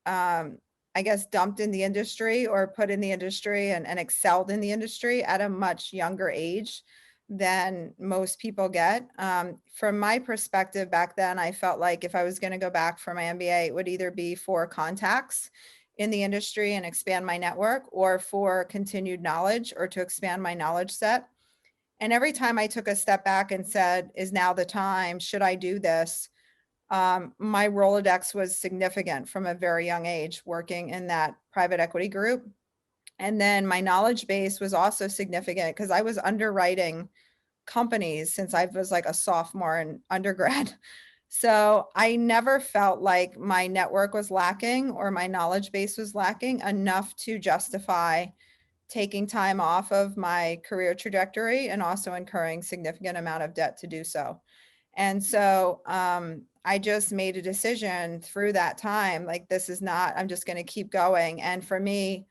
I guess, dumped in the industry or put in the industry and excelled in the industry at a much younger age than most people get. From my perspective back then, I felt like if I was going to go back for my MBA, it would either be for contacts in the industry and expand my network, or for continued knowledge or to expand my knowledge set. And every time I took a step back and said, is now the time? Should I do this? My Rolodex was significant from a very young age, working in that private equity group. And then my knowledge base was also significant because I was underwriting companies since I was like a sophomore in undergrad. So I never felt like my network was lacking or my knowledge base was lacking enough to justify taking time off of my career trajectory and also incurring significant amount of debt to do so. And so I just made a decision through that time, like, this is not, I'm just going to keep going. And for me,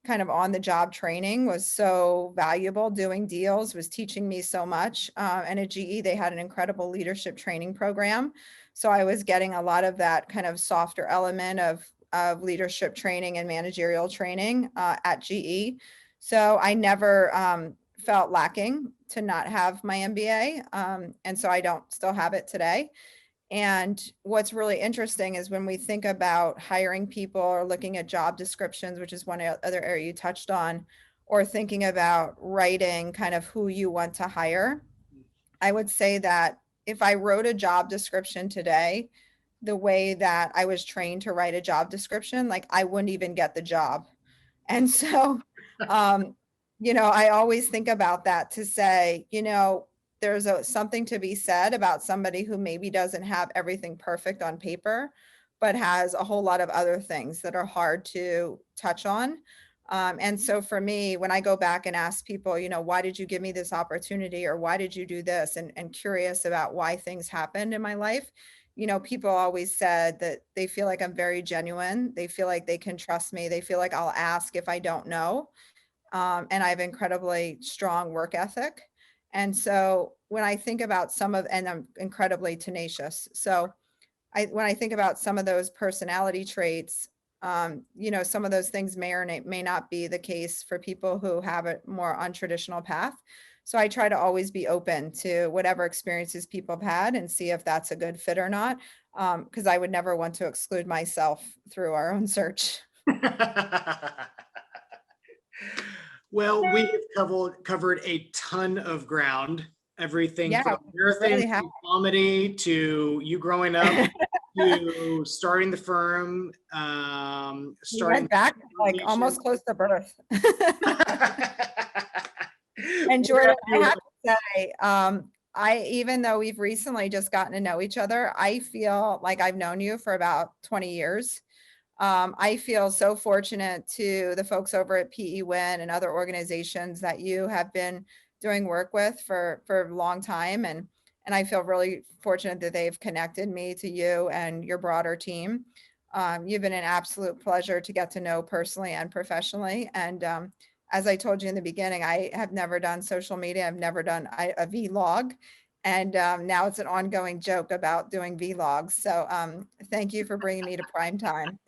kind of on the job training was so valuable. Doing deals was teaching me so much. And at GE, they had an incredible leadership training program. So I was getting a lot of that kind of softer element of leadership training and managerial training at GE. So I never felt lacking to not have my MBA. And so I don't still have it today. And what's really interesting is when we think about hiring people or looking at job descriptions, which is one other area you touched on, or thinking about writing kind of who you want to hire, I would say that if I wrote a job description today, the way that I was trained to write a job description, like, I wouldn't even get the job. And so, I always think about that to say, there's something to be said about somebody who maybe doesn't have everything perfect on paper, but has a whole lot of other things that are hard to touch on. And so for me, when I go back and ask people, why did you give me this opportunity, or why did you do this, and curious about why things happened in my life, people always said that they feel like I'm very genuine. They feel like they can trust me. They feel like I'll ask if I don't know. And I have incredibly strong work ethic. And so when I think about and I'm incredibly tenacious. So when I think about some of those personality traits, some of those things may or may not be the case for people who have a more untraditional path. So I try to always be open to whatever experiences people have had and see if that's a good fit or not. Because I would never want to exclude myself through our own search. Well, we've covered a ton of ground, everything from marathon to comedy to you growing up to starting the firm, starting back like almost close to birth. And Jordan, I have to say, even though we've recently just gotten to know each other, I feel like I've known you for about 20 years. I feel so fortunate to the folks over at PE Win and other organizations that you have been doing work with for a long time. And I feel really fortunate that they've connected me to you and your broader team. You've been an absolute pleasure to get to know personally and professionally. And as I told you in the beginning, I have never done social media. I've never done a vlog. And now it's an ongoing joke about doing vlogs. So thank you for bringing me to prime time.